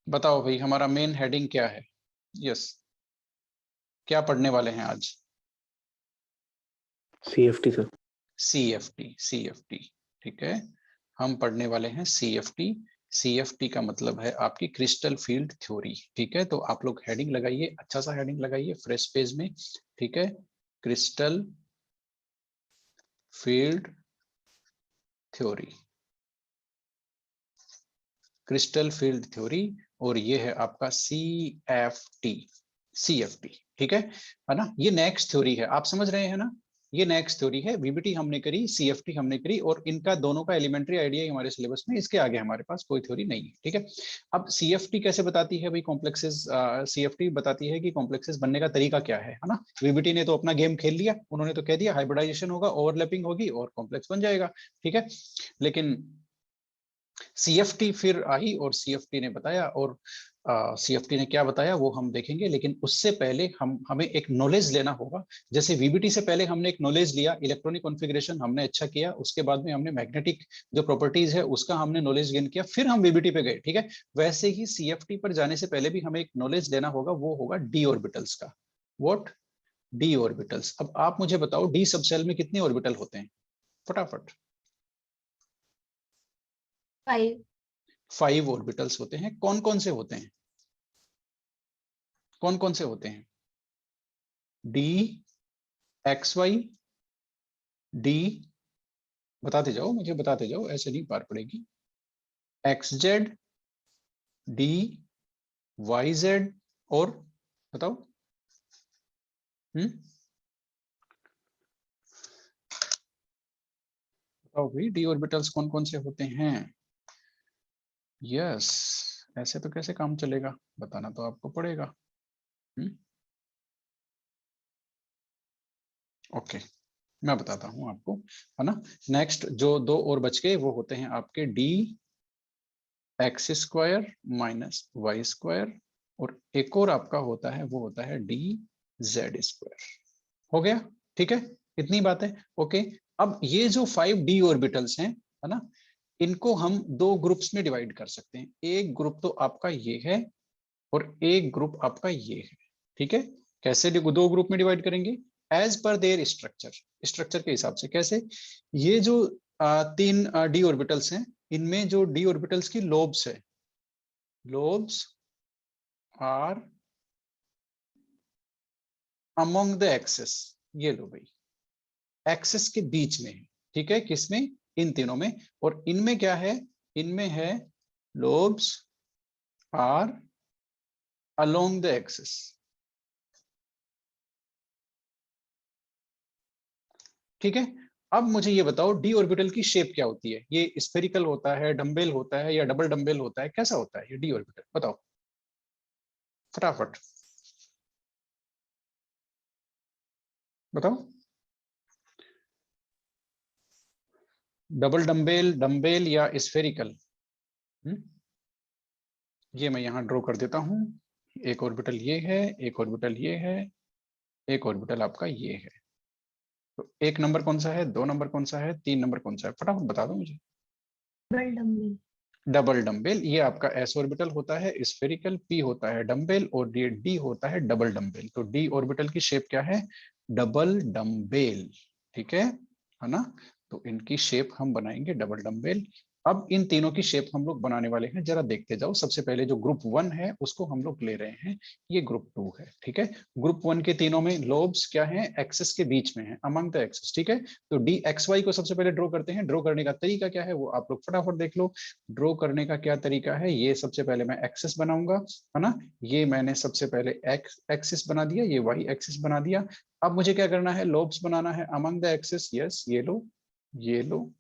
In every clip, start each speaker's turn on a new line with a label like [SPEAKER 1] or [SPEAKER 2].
[SPEAKER 1] बताओ भाई, हमारा मेन हेडिंग क्या है? यस, क्या पढ़ने वाले हैं आज?
[SPEAKER 2] CFT sir.
[SPEAKER 1] CFT, CFT। ठीक है, हम पढ़ने वाले हैं CFT। CFT का मतलब है आपकी क्रिस्टल फील्ड थ्योरी। ठीक है, तो आप लोग हेडिंग लगाइए, अच्छा सा हेडिंग लगाइए फ्रेश पेज में। ठीक है, crystal field theory, crystal field theory. और ये है आपका CFT, CFT। ठीक है ना? ये नेक्स्ट थ्योरी है, आप समझ रहे हैं ना? ये नेक्स्ट थ्योरी है। VBT हमने करी, CFT हमने करी, और इनका दोनों का एलिमेंट्री आइडिया ही हमारे सिलेबस में, इसके आगे हमारे पास कोई थ्योरी नहीं है। ठीक है, अब CFT कैसे बताती है भाई कॉम्प्लेक्सेस? CFT बताती है कि कॉम्प्लेक्सेस बनने का तरीका क्या है ना? VBT ने तो अपना गेम खेल लिया, उन्होंने तो कह दिया हाइब्रिडाइजेशन होगा, ओवरलैपिंग होगी और कॉम्प्लेक्स बन जाएगा। ठीक है, लेकिन CFT फिर आई और CFT ने बताया, और CFT ने क्या बताया वो हम देखेंगे, लेकिन उससे पहले हमें एक नॉलेज लेना होगा। जैसे VBT से पहले हमने एक नॉलेज लिया, इलेक्ट्रॉनिक कॉन्फ़िगरेशन हमने अच्छा किया, उसके बाद में हमने मैग्नेटिक जो प्रॉपर्टीज है उसका हमने नॉलेज गेन किया, फिर हम VBT पे गए। ठीक है, वैसे ही CFT पर जाने से पहले भी हमें एक नॉलेज लेना होगा, वो होगा डी ऑर्बिटल्स का। व्हाट? D orbitals. अब आप मुझे बताओ, डी सबसेल में कितने ऑर्बिटल होते हैं? फटाफट। 5 ऑर्बिटल्स होते हैं। कौन कौन से होते हैं? कौन कौन से होते हैं? डी, एक्स वाई, डी, बताते जाओ मुझे, बताते जाओ, ऐसे नहीं पार पड़ेगी। X z, d, y z, और बताओ। बताओ भाई, डी ऑर्बिटल्स कौन कौन से होते हैं? यस, ऐसे तो कैसे काम चलेगा, बताना तो आपको पड़ेगा। ओके, मैं बताता हूं आपको, है ना? नेक्स्ट जो दो और बच गए वो होते हैं आपके d x square minus Y square, और एक और आपका होता है वो होता है डी जेड स्क्वायर। हो गया? ठीक है, इतनी बात है। ओके, अब ये जो 5D ऑर्बिटल्स हैं, है ना, इनको हम दो ग्रुप्स में डिवाइड कर सकते हैं। एक ग्रुप तो आपका ये है और एक ग्रुप आपका ये है। ठीक है, कैसे दो ग्रुप में डिवाइड करेंगे? As per there structure, structure के हिसाब से। कैसे? ये जो तीन डी ऑर्बिटल्स हैं, इनमें जो डी ऑर्बिटल्स की लोब्स है, lobes are among the axes. ये लो भाई, एक्सेस के बीच में है। ठीक है, किसमें? इन तीनों में। और इनमें क्या है? इनमें है lobes are along the axes. ठीक है, अब मुझे ये बताओ, डी ऑर्बिटल की शेप क्या होती है? ये स्फेरिकल होता है, डम्बेल होता है, या डबल डम्बेल होता है? कैसा होता है ये डी ऑर्बिटल? बताओ फटाफट, बताओ। डबल डम्बेल, डम्बेल, या स्फेरिकल? ये मैं यहां ड्रॉ कर देता हूं। एक ऑर्बिटल ये है, एक ऑर्बिटल ये है, एक ऑर्बिटल आपका ये है। तो एक नंबर कौन सा है, दो नंबर कौन सा है, तीन नंबर कौन सा है? फटाफट बता दो मुझे।
[SPEAKER 3] Double dumbbell.
[SPEAKER 1] डबल डम्बेल, ये आपका एस ऑर्बिटल होता है स्फेरिकल, पी होता है डम्बेल, और ये डी होता है डबल डम्बेल। तो डी ऑर्बिटल की शेप क्या है? Double dumbbell. ठीक है ना? तो इनकी शेप हम बनाएंगे डबल डम्बेल। अब इन तीनों की शेप हम लोग बनाने वाले हैं, जरा देखते जाओ। सबसे पहले जो ग्रुप 1 है उसको हम लोग ले रहे हैं, ये ग्रुप 2 है। ठीक है, ग्रुप 1 के तीनों में लोब्स क्या है? एक्सेस के बीच में है, अमंग द एक्सेस। ठीक है, तो डी एक्स वाई को सबसे पहले ड्रॉ करते हैं। ड्रॉ करने का तरीका क्या है वो आप लोग फटाफट देख लो। ड्रॉ करने का क्या तरीका है? ये सबसे पहले मैं एक्सेस बनाऊंगा, है ना? ये मैंने सबसे पहले एक्स एक्सिस बना दिया, ये वाई एक्सिस बना दिया। अब मुझे क्या करना है? लोब्स बनाना है अमंग द एक्सेस। यस, ये लो, ये लो,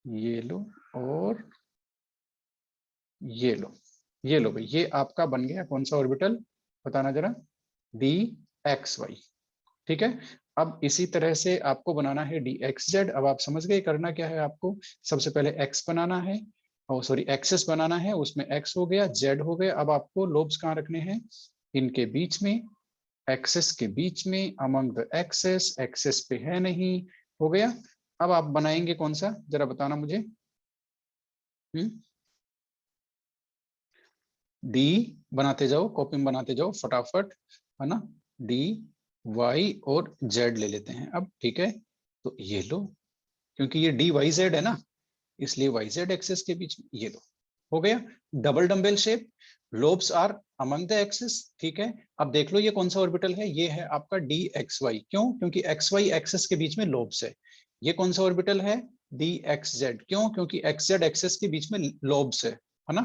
[SPEAKER 1] ये लो, और ये लो। ये लो भाई, ये आपका बन गया कौन सा ऑर्बिटल? बताना जरा। D x y. ठीक है, अब इसी तरह से आपको बनाना है डी एक्स जेड। अब आप समझ गए करना क्या है आपको? सबसे पहले एक्स बनाना है, और सॉरी एक्सेस बनाना है, उसमें एक्स हो गया, जेड हो गया। अब आपको लोब्स कहाँ रखने हैं? इनके बीच में, एक्सेस के बीच में, अमंग द एक्सेस। एक्सेस पे है नहीं, हो गया। अब आप बनाएंगे कौन सा, जरा बताना मुझे। डी बनाते जाओ, कॉपी में बनाते जाओ फटाफट, है ना, डी वाई और जेड ले लेते हैं अब, ठीक है। तो ये लो, क्योंकि ये डी वाई जेड है ना, इसलिए वाई जेड एक्सेस के बीच में, ये लो, हो गया। Double dumbbell shape, lobes are among the axis, ठीक है। अब देख लो ये कौन सा ऑर्बिटल है, ये है आपका डी एक्स वाई, क्यों? क्योंकि एक्स वाई एक्सिस के बीच में लोब्स है। ये कौन सा ऑर्बिटल है, डी एक्स जेड, क्यों? क्योंकि एक्स जेड एक्सिस के बीच में लोब्स है ना।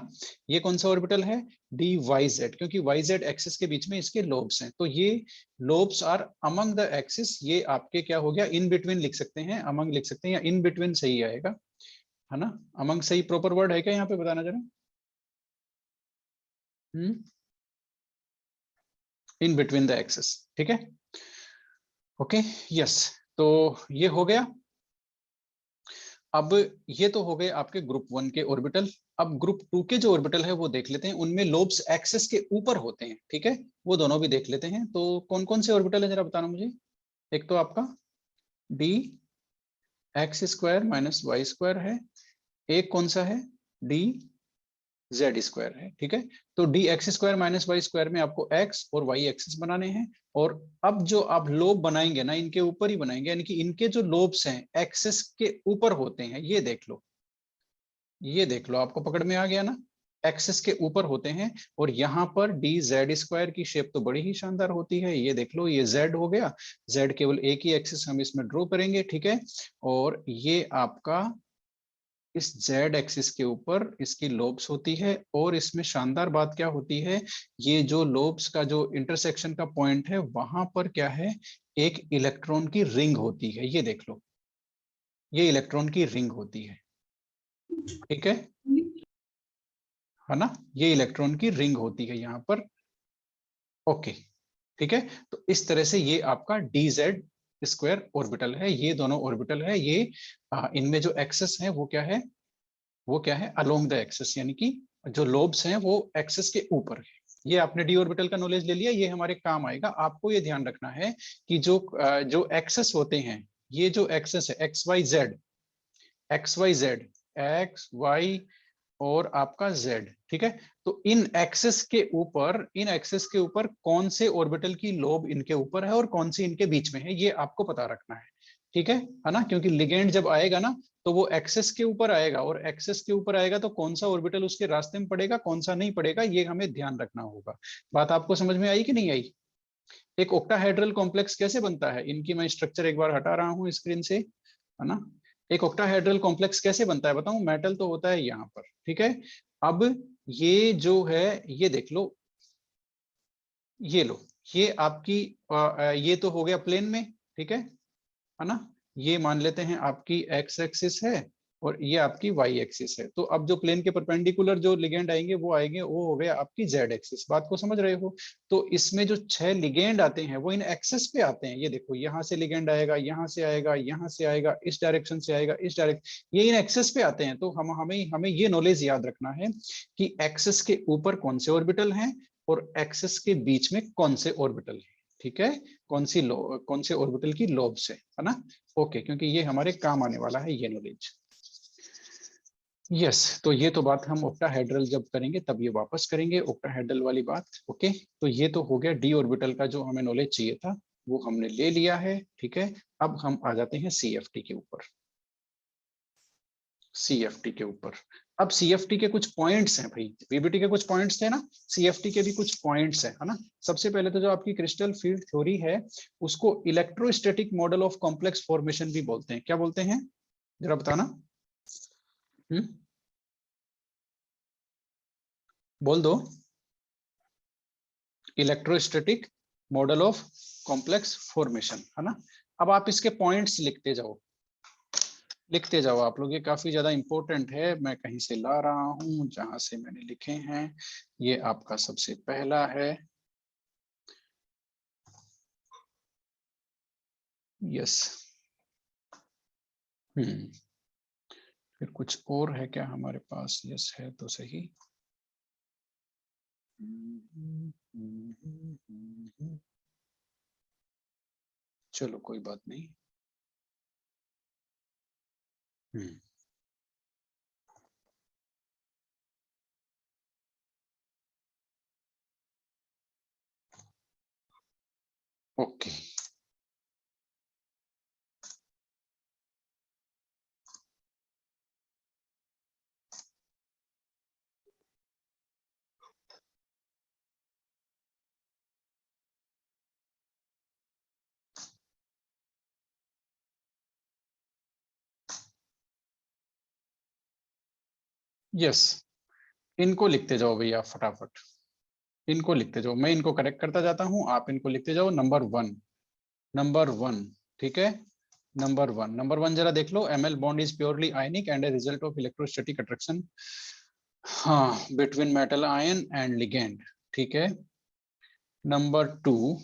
[SPEAKER 1] ये कौन सा ऑर्बिटल है, डी वाई जेड, क्योंकि वाई जेड एक्सिस के बीच में इसके लोब्स हैं। तो ये lobes are among the axis, ये आपके क्या हो गया, इन बिटवीन लिख सकते हैं, अमंग लिख सकते हैं, या इन बिटवीन सही आएगा, है ना। अमंग सही प्रॉपर वर्ड है क्या यहाँ पे, बताना जरा। इन बिटवीन द एक्सेस, ठीक है, ओके, यस। तो ये हो गया। अब ये तो हो गए आपके ग्रुप 1 के ऑर्बिटल। अब ग्रुप 2 के जो ऑर्बिटल है वो देख लेते हैं, उनमें लोब्स एक्सेस के ऊपर होते हैं, ठीक है, वो दोनों भी देख लेते हैं। तो कौन कौन से ऑर्बिटल है जरा बताना मुझे। एक तो आपका d x square minus Y square है, एक कौन सा है, डी जेड स्क्वायर है, ठीक है। तो d x square minus Y square में आपको एक्स और वाई एक्सिस बनाने हैं। और अब जो आप लोब बनाएंगे ना, इनके ऊपर ही बनाएंगे, यानी कि इनके जो लोब्स हैं एक्सिस के ऊपर होते हैं, ये देख लो, ये देख लो, आपको पकड़ में आ गया ना, एक्सिस के ऊपर होते हैं। और यहाँ पर डी जेड स्क्वायर की शेप तो बड़ी ही शानदार होती है, ये देख लो, ये जेड हो गया, जेड केवल एक ही एक्सिस हम इसमें ड्रॉ करेंगे, ठीक है। और ये आपका इस जेड एक्सिस के ऊपर इसकी लोब्स होती है। और इसमें शानदार बात क्या होती है, ये जो लोब्स का जो इंटरसेक्शन का पॉइंट है, वहां पर क्या है, एक इलेक्ट्रॉन की रिंग होती है, ये देख लो, ये इलेक्ट्रॉन की रिंग होती है, ठीक है ना, ये इलेक्ट्रॉन की रिंग होती है यहाँ पर, ओके, ठीक है। तो इस तरह से ये आपका डी जेड स्क्वायर ऑर्बिटल है, ये दोनों ऑर्बिटल है, ये इनमें जो एक्सेस है वो क्या है, वो क्या है, अलोंग द एक्सिस, यानी कि जो लोब्स हैं वो एक्सिस के ऊपर है। ये आपने डी ऑर्बिटल का नॉलेज ले लिया, ये हमारे काम आएगा। आपको ये ध्यान रखना है कि जो एक्सेस होते हैं, ये जो एक्सेस है x y z, x y z, x y और आपका z, ठीक है। तो इन एक्सेस के ऊपर, इन एक्सेस के ऊपर कौन से ऑर्बिटल की लोब इनके ऊपर है और कौन सी इनके बीच में है, ये आपको पता रखना है, ठीक है ना। क्योंकि लिगेंड जब आएगा ना, तो वो एक्सेस के ऊपर आएगा, और एक्सेस के ऊपर आएगा तो कौन सा ऑर्बिटल उसके रास्ते में पड़ेगा, कौन सा नहीं पड़ेगा, ये हमें ध्यान रखना होगा। बात आपको समझ में आई कि नहीं आई। एक ऑक्टाहेड्रल कॉम्प्लेक्स कैसे बनता है, इनकी मैं स्ट्रक्चर एक बार हटा रहा हूँ स्क्रीन से, है ना। एक ऑक्टाहेड्रल कॉम्प्लेक्स कैसे बनता है बताऊं, मेटल तो होता है यहाँ पर, ठीक है। अब ये जो है, ये देख लो, ये लो, ये आपकी ये तो हो गया प्लेन में, ठीक है ना। ये मान लेते हैं आपकी एक्स एक्सिस है, और ये आपकी वाई एक्सिस है। तो अब जो प्लेन के परपेंडिकुलर जो लिगेंड आएंगे वो आएंगे, वो हो गया आपकी जेड एक्सिस, बात को समझ रहे हो। तो इसमें जो 6 लिगेंड आते हैं वो इन एक्सिस पे आते हैं, ये देखो, यहाँ से लिगेंड आएगा, यहाँ से आएगा, यहाँ से आएगा, इस डायरेक्शन से आएगा, इस डायरेक्शन, ये इन एक्सिस पे आते हैं। तो हमें हमें ये नॉलेज याद रखना है कि एक्सिस के ऊपर कौन से ऑर्बिटल हैं और एक्सिस के बीच में कौन से ऑर्बिटल हैं, ठीक है। कौन से ऑर्बिटल की लोब्स है ना, ओके, क्योंकि ये हमारे काम आने वाला है ये नॉलेज। यस, तो ये तो बात हम ऑक्टाहेड्रल जब करेंगे तब ये वापस करेंगे ऑक्टाहेड्रल वाली बात, ओके। तो ये तो हो गया डी ऑर्बिटल का जो हमें नॉलेज चाहिए था, वो हमने ले लिया है, ठीक है। अब हम आ जाते हैं सीएफटी के ऊपर, सीएफटी के ऊपर। अब सीएफटी के कुछ पॉइंट्स हैं भाई, वीबीटी के कुछ पॉइंट्स थे ना, सीएफटी के भी कुछ पॉइंट्स हैं, है ना। सबसे पहले तो जो आपकी क्रिस्टल फील्ड थ्योरी है, उसको electrostatic model of complex formation भी बोलते हैं, क्या बोलते हैं जरा बताना। हम्म, बोल दो। Electrostatic model of complex formation, है ना। अब आप इसके पॉइंट्स लिखते जाओ, लिखते जाओ आप लोग, ये काफी ज्यादा इंपॉर्टेंट है। मैं कहीं से ला रहा हूं जहां से मैंने लिखे हैं। ये आपका सबसे पहला है, यस। फिर कुछ और है क्या हमारे पास, यस है तो सही। चलो कोई बात नहीं। ओके, यस, इनको लिखते जाओ भैया फटाफट, इनको लिखते जाओ, मैं इनको करेक्ट करता जाता हूं, आप इनको लिखते जाओ। नंबर वन, नंबर वन, ठीक है, नंबर वन, नंबर वन जरा देख लो, ML bond is purely ionic and a result of electrostatic attraction, हाँ, between metal ion and ligand, ठीक है। नंबर टू,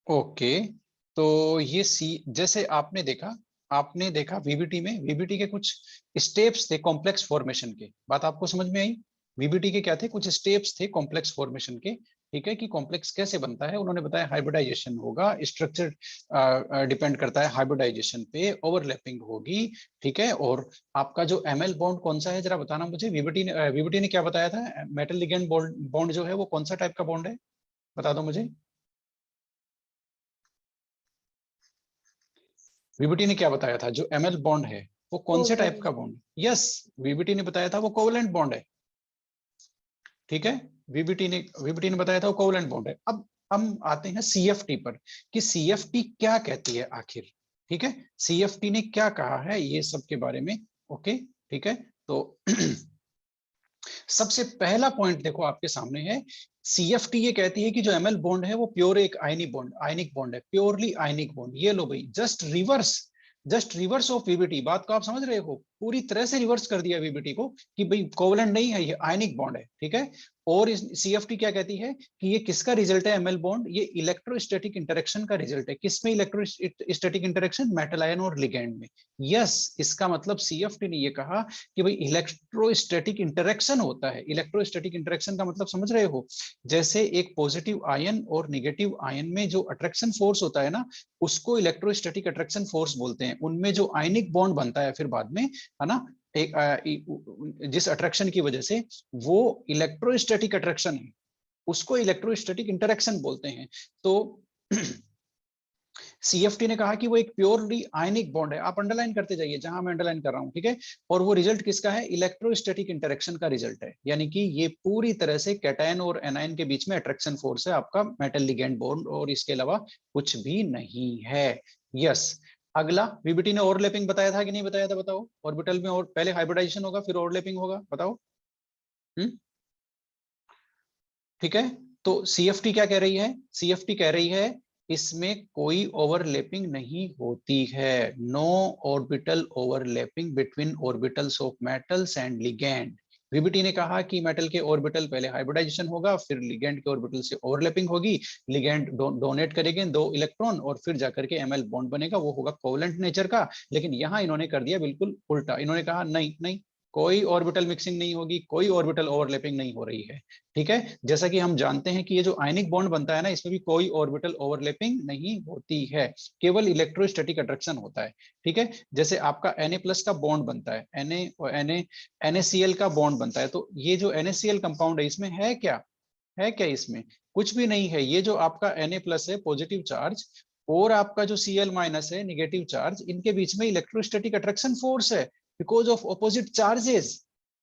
[SPEAKER 1] ओके, तो ये सी, जैसे आपने देखा वीबीटी में, वीबीटी के कुछ स्टेप्स थे कॉम्प्लेक्स फॉर्मेशन के, बात आपको समझ में आई? वीबीटी के क्या थे, कुछ स्टेप्स थे कॉम्प्लेक्स फॉर्मेशन के, ठीक है, कि कॉम्प्लेक्स कैसे बनता है, उन्होंने बताया हाइब्रिडाइजेशन होगा, स्ट्रक्चर डिपेंड करता है हाइब्रिडाइजेशन पे, ओवरलैपिंग होगी, ठीक है। और आपका जो एमएल बॉन्ड कौन सा है जरा बताना मुझे, वीबीटी ने क्या बताया था, मेटल लिगेंड बॉन्ड जो है वो कौन सा टाइप का बॉन्ड है, बता दो मुझे। वीबीटी ने क्या बताया था, जो एमएल बॉन्ड है वो कौन से टाइप का बॉन्ड? यस, वीबीटी ने बताया था वो कोवलेंट बॉन्ड है, ठीक है। वीबीटी ने बताया था वो कोवलेंट बॉन्ड है। अब हम आते हैं सीएफटी पर, कि सीएफटी क्या कहती है आखिर, ठीक है, सीएफटी ने क्या कहा है ये सब के बारे में, ओके, ठीक है। तो सबसे पहला पॉइंट देखो आपके सामने है, सीएफटी ये कहती है कि जो एमएल बॉन्ड है वो प्योर एक आयनिक बॉन्ड है, प्योरली आयनिक बॉन्ड। ये लो भाई, जस्ट रिवर्स ऑफ वीबीटी, बात को आप समझ रहे हो, पूरी तरह से रिवर्स कर दिया वीबीटी को, कि भाई कोवलेंट नहीं है, ये आयनिक बॉन्ड है, ठीक है। और सीएफटी क्या कहती है कि ये किसका रिजल्ट है, एमएल बॉन्ड, ये इलेक्ट्रोस्टैटिक इंटरेक्शन का रिजल्ट है। किसमें इलेक्ट्रोस्टैटिक इंटरेक्शन, मेटल आयन और लिगेंड में। यस, इसका मतलब सीएफटी ने ये कहा कि भाई इलेक्ट्रोस्टैटिक इंटरेक्शन होता है। इलेक्ट्रोस्टैटिक इंटरेक्शन का मतलब समझ रहे हो, जैसे एक पॉजिटिव आयन और नेगेटिव आयन में जो अट्रैक्शन फोर्स होता है ना, उसको इलेक्ट्रोस्टैटिक अट्रैक्शन फोर्स बोलते हैं। उनमें जो आयनिक बॉन्ड बनता है फिर बाद में, है ना, एक जिस अट्रैक्शन की वजह से, वो इलेक्ट्रोस्टैटिक अट्रैक्शन है, उसको इलेक्ट्रोस्टैटिक इंटरेक्शन बोलते हैं। तो सीएफटी ने कहा कि वो एक प्योरली आयनिक बॉन्ड है, आप अंडरलाइन करते जाइए जहां मैं अंडरलाइन कर रहा हूं, ठीक है। और वो रिजल्ट किसका है, इलेक्ट्रोस्टैटिक इंटरेक्शन का रिजल्ट है, यानी कि ये पूरी तरह से कैटायन और एनायन के बीच में अट्रैक्शन फोर्स है आपका मेटल लिगेंड बॉन्ड, और इसके अलावा कुछ भी नहीं है। यस, अगला, वीबीटी ने ओवरलैपिंग बताया था कि नहीं बताया था, बताओ। ऑर्बिटल में और पहले हाइब्रिडाइजेशन होगा फिर ओवरलैपिंग होगा, बताओ। ठीक है, तो सीएफटी क्या कह रही है, सीएफटी कह रही है इसमें कोई ओवरलैपिंग नहीं होती है, no orbital overlapping between orbitals of metals and ligand. VBT ने कहा कि मेटल के ऑर्बिटल पहले हाइब्रिडाइजेशन होगा, फिर लिगेंड के ऑर्बिटल से ओवरलैपिंग होगी, लिगेंड डोनेट करेंगे 2 इलेक्ट्रॉन और फिर जाकर के एमएल बॉन्ड बनेगा, वो होगा कोवलेंट नेचर का। लेकिन यहां इन्होंने कर दिया बिल्कुल उल्टा, इन्होंने कहा नहीं नहीं, कोई ऑर्बिटल मिक्सिंग नहीं होगी, कोई ऑर्बिटल ओवरलैपिंग नहीं हो रही है, ठीक है। जैसा कि हम जानते हैं कि ये जो आयनिक बॉन्ड बनता है ना, इसमें भी कोई ऑर्बिटल ओवरलैपिंग नहीं होती है, केवल इलेक्ट्रोस्टैटिक अट्रैक्शन होता है, ठीक है। जैसे आपका Na+ का बॉन्ड बनता है, NaCl का बॉन्ड बनता है, तो ये जो NaCl कंपाउंड है इसमें है क्या इसमें कुछ भी नहीं है। ये जो आपका Na+ है पॉजिटिव चार्ज, और आपका जो Cl- है निगेटिव चार्ज, इनके बीच में इलेक्ट्रोस्टैटिक अट्रैक्शन फोर्स है बिकॉज ऑफ ऑपोजिट चार्जेस।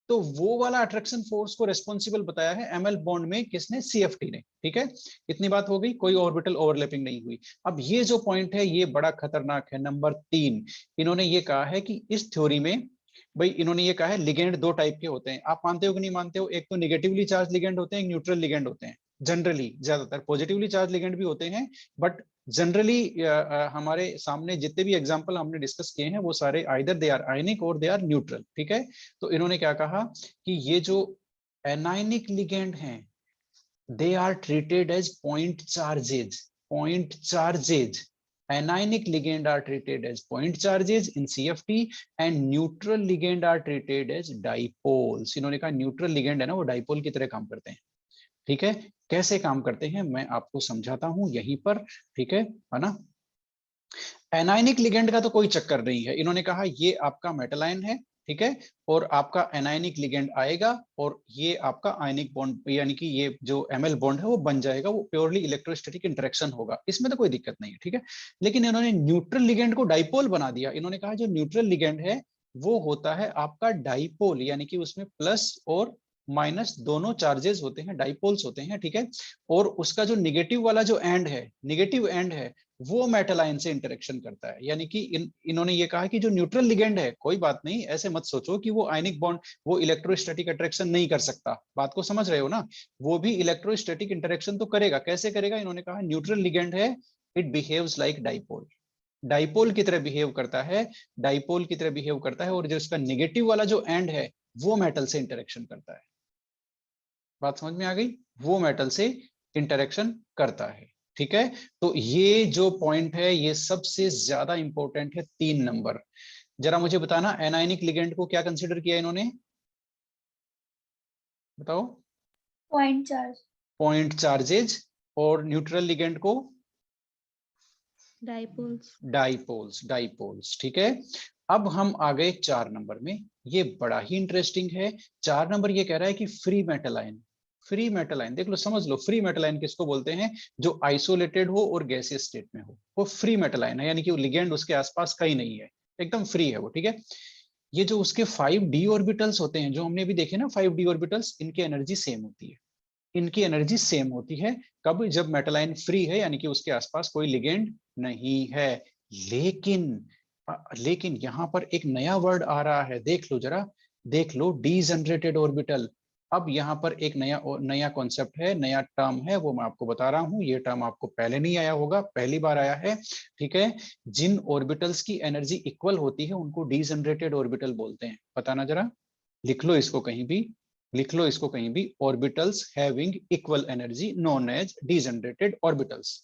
[SPEAKER 1] तो वो वाला अट्रैक्शन फोर्स को रेस्पॉन्सिबल बताया है एमएल बॉन्ड में किसने, सीएफटी ने, ठीक है। इतनी बात हो गई, कोई ऑर्बिटल ओवरलैपिंग नहीं हुई। अब ये जो पॉइंट है ये बड़ा खतरनाक है, नंबर 3। इन्होंने ये कहा है कि इस थ्योरी में, भाई इन्होंने ये कहा है लिगेंड 2 टाइप के होते हैं, आप मानते हो कि नहीं मानते हो, एक तो निगेटिवली चार्ज लिगेंड होते हैं, एक न्यूट्रल लिगेंड होते हैं। जनरली ज्यादातर पॉजिटिवली चार्ज लिगेंड भी होते हैं, बट जनरली हमारे सामने जितने भी एग्जांपल हमने डिस्कस किए हैं वो सारे आइदर दे आर आयनिक और दे आर न्यूट्रल, ठीक है। तो इन्होंने क्या कहा कि ये जो एनायनिक लिगेंड हैं, they are treated as point charges. Anionic ligand are treated as point charges in CFT and neutral ligand are treated as dipoles. इन्होंने कहा न्यूट्रल लिगेंड है ना, वो डाइपोल की तरह काम करते हैं, ठीक है। कैसे काम करते हैं मैं आपको समझाता हूं यहीं पर, ठीक है ना। एनायनिक लिगेंड का तो कोई चक्कर नहीं है, इन्होंने कहा ये आपका मेटल आयन है, ठीक है, और आपका एनायनिक लिगेंड आएगा और ये आपका आयनिक बॉन्ड यानी कि ये जो एमएल बॉन्ड है वो बन जाएगा, वो प्योरली इलेक्ट्रोस्टैटिक इंटरेक्शन होगा, इसमें तो कोई दिक्कत नहीं है, ठीक है। लेकिन इन्होंने न्यूट्रल लिगेंड को डाइपोल बना दिया। इन्होंने कहा जो न्यूट्रल लिगेंड है वो होता है आपका डाइपोल, यानी कि उसमें प्लस और माइनस दोनों चार्जेस होते हैं, डाइपोल्स होते हैं, ठीक है। और उसका जो निगेटिव वाला जो एंड है, निगेटिव एंड है, वो मेटल आयन से इंटरेक्शन करता है। यानी कि इन्होंने ये कहा कि जो न्यूट्रल लिगेंड है, कोई बात नहीं, ऐसे मत सोचो कि वो आयनिक बॉन्ड, वो इलेक्ट्रोस्टैटिक अट्रैक्शन नहीं कर सकता, बात को समझ रहे हो ना, वो भी इलेक्ट्रोस्टैटिक इंटरेक्शन तो करेगा। कैसे करेगा? इन्होंने कहा न्यूट्रल लिगेंड है, it behaves like dipole, dipole की तरह बिहेव करता है, डाइपोल की तरह बिहेव करता है, और जो इसका निगेटिव वाला जो एंड है वो मेटल से इंटरेक्शन करता है। बात समझ में आ गई? वो मेटल से इंटरेक्शन करता है, ठीक है। तो ये जो पॉइंट है ये सबसे ज्यादा इंपॉर्टेंट है, 3 नंबर। जरा मुझे बताना, एनायनिक लिगेंड को क्या कंसिडर किया इन्होंने, बताओ?
[SPEAKER 3] Point charge.
[SPEAKER 1] Point charges. और न्यूट्रल लिगेंड को
[SPEAKER 3] डाइपोल्स।
[SPEAKER 1] डाइपोल्स, डाइपोल्स, ठीक है। अब हम आ गए 4 नंबर में, ये बड़ा ही इंटरेस्टिंग है। 4 नंबर ये कह रहा है कि free metal ion, free metal ion देख लो, समझ लो, फ्री मेटल आयन किसको बोलते हैं? जो आइसोलेटेड हो और गैसियस स्टेट में हो, वो फ्री मेटल आयन है, यानी कि वो लिगेंड उसके आसपास कहीं नहीं है, एकदम फ्री है वो, ठीक है। ये जो उसके 5d ऑर्बिटल्स होते हैं, जो हमने अभी देखे ना 5d ऑर्बिटल्स, इनकी एनर्जी सेम होती है, इनकी एनर्जी सेम होती है। कब? जब मेटल आयन फ्री है, यानी कि उसके आसपास कोई लिगेंड नहीं है। लेकिन लेकिन यहां पर एक नया वर्ड आ रहा है, देख लो जरा, देख लो, डीजनरेटेड ऑर्बिटल। अब यहाँ पर एक नया कॉन्सेप्ट है, नया टर्म है, वो मैं आपको बता रहा हूँ। ये टर्म आपको पहले नहीं आया होगा, पहली बार आया है, ठीक है। जिन ऑर्बिटल्स की एनर्जी इक्वल होती है उनको डीजनरेटेड ऑर्बिटल बोलते हैं। बताना जरा, लिख लो इसको कहीं भी, लिख लो इसको कहीं भी, orbitals having equal energy known as degenerated orbitals,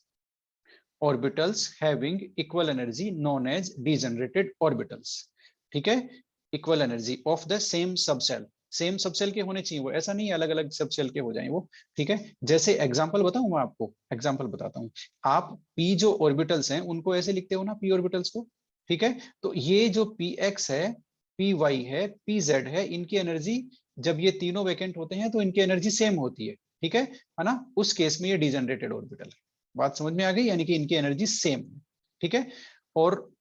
[SPEAKER 1] orbitals having equal energy known as degenerated orbitals, ठीक है। Equal energy of the same subshell, same subshell के होने चाहिए वो, ऐसा नहीं अलग अलग सबसेल के हो जाए वो, ठीक है। जैसे एग्जांपल बताऊं मैं आपको, एग्जांपल बताता हूं। आप पी जो ऑर्बिटल्स हैं उनको ऐसे लिखते हो ना, पी ऑर्बिटल्स को, ठीक है। तो ये जो पी एक्स है, पी वाई है, पी जेड है, इनकी एनर्जी जब ये तीनों वैकेंट होते हैं तो इनकी एनर्जी सेम होती है, ठीक है ना। उस केस में ये डिजनरेटेड ऑर्बिटल है। बात समझ में आ गई? यानी कि इनकी एनर्जी सेम है, ठीक है। और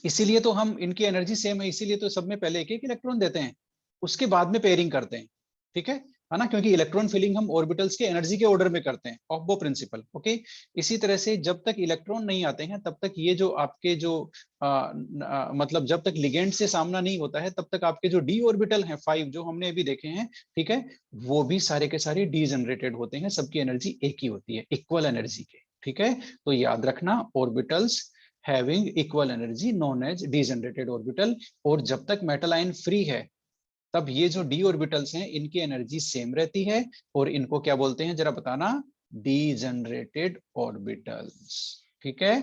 [SPEAKER 1] इसीलिए तो हम, इनकी एनर्जी सेम है इसीलिए तो सब में पहले एक एक इलेक्ट्रॉन देते हैं, उसके बाद में पेयरिंग करते हैं, ठीक है ना, क्योंकि इलेक्ट्रॉन फिलिंग हम ऑर्बिटल्स के एनर्जी के ऑर्डर में करते हैं, ऑफ बो प्रिंसिपल, ओके। इसी तरह से जब तक इलेक्ट्रॉन नहीं आते हैं तब तक ये जो आपके जो मतलब जब तक लिगेंड से सामना नहीं होता है तब तक आपके जो डी ऑर्बिटल हैं 5 जो हमने अभी देखे हैं, ठीक है, वो भी सारे के सारे डीजनरेटेड होते हैं, सबकी एनर्जी एक ही होती है, इक्वल एनर्जी के, ठीक है। तो याद रखना, orbitals having equal energy known as degenerated orbital. और जब तक मेटल आयन फ्री है तब ये जो डी ऑर्बिटल्स हैं इनकी एनर्जी सेम रहती है, और इनको क्या बोलते हैं जरा बताना? डीजनरेटेड ऑर्बिटल्स, ठीक है।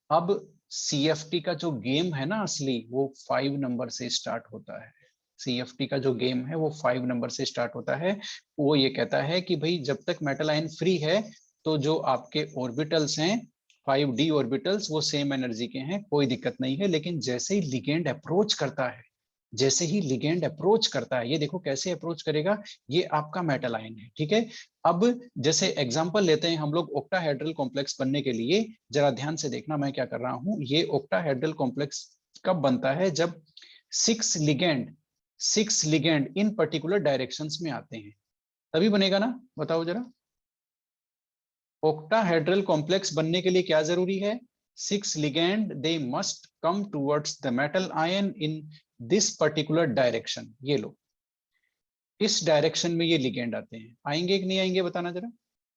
[SPEAKER 1] अब सीएफटी का जो गेम है ना असली, वो 5 नंबर से स्टार्ट होता है। सीएफटी का जो गेम है वो 5 नंबर से स्टार्ट होता है। वो ये कहता है कि भाई जब तक मेटल आयन फ्री है तो जो आपके ऑर्बिटल्स हैं 5d ऑर्बिटल्स, वो सेम एनर्जी के हैं, कोई दिक्कत नहीं है। लेकिन जैसे ही लिगेंड अप्रोच करता है, जैसे ही लिगेंड अप्रोच करता है, ये देखो कैसे अप्रोच करेगा, ये आपका मेटल आयन है, ठीक है। अब जैसे एग्जांपल लेते हैं हम लोग ऑक्टाहेड्रल कॉम्प्लेक्स बनने के लिए, जरा ध्यान से देखना मैं क्या कर रहा हूं। ये ऑक्टाहेड्रल कॉम्प्लेक्स कब बनता है? जब 6 लिगेंड इन पर्टिकुलर डायरेक्शंस में आते हैं, तभी बनेगा ना, बताओ जरा। ऑक्टाहेड्रल कॉम्प्लेक्स बनने के लिए क्या जरूरी है? 6 ligand they must come towards the metal ion in this particular direction. ये लो, इस डायरेक्शन में ये लिगेंड आते हैं, आएंगे कि नहीं आएंगे बताना जरा।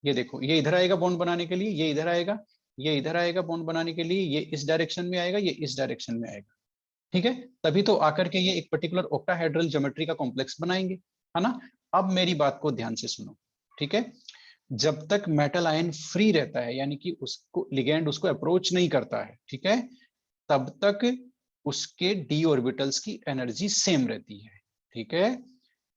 [SPEAKER 1] ये देखो, ये इधर आएगा बॉन्ड बनाने के लिए, ये इधर आएगा, ये इधर आएगा बॉन्ड बनाने के लिए, ये इस डायरेक्शन में आएगा, ये इस डायरेक्शन में आएगा, ठीक है। तभी तो आकर के ये एक पर्टिकुलर ऑक्टाहेड्रल ज्योमेट्री का कॉम्प्लेक्स बनाएंगे, है ना। अब मेरी बात को ध्यान से सुनो, ठीक है। जब तक मेटल आयन फ्री रहता है, यानी कि उसको लिगेंड उसको अप्रोच नहीं करता है, ठीक है, तब तक उसके डी ऑर्बिटल्स की एनर्जी सेम रहती है, ठीक है।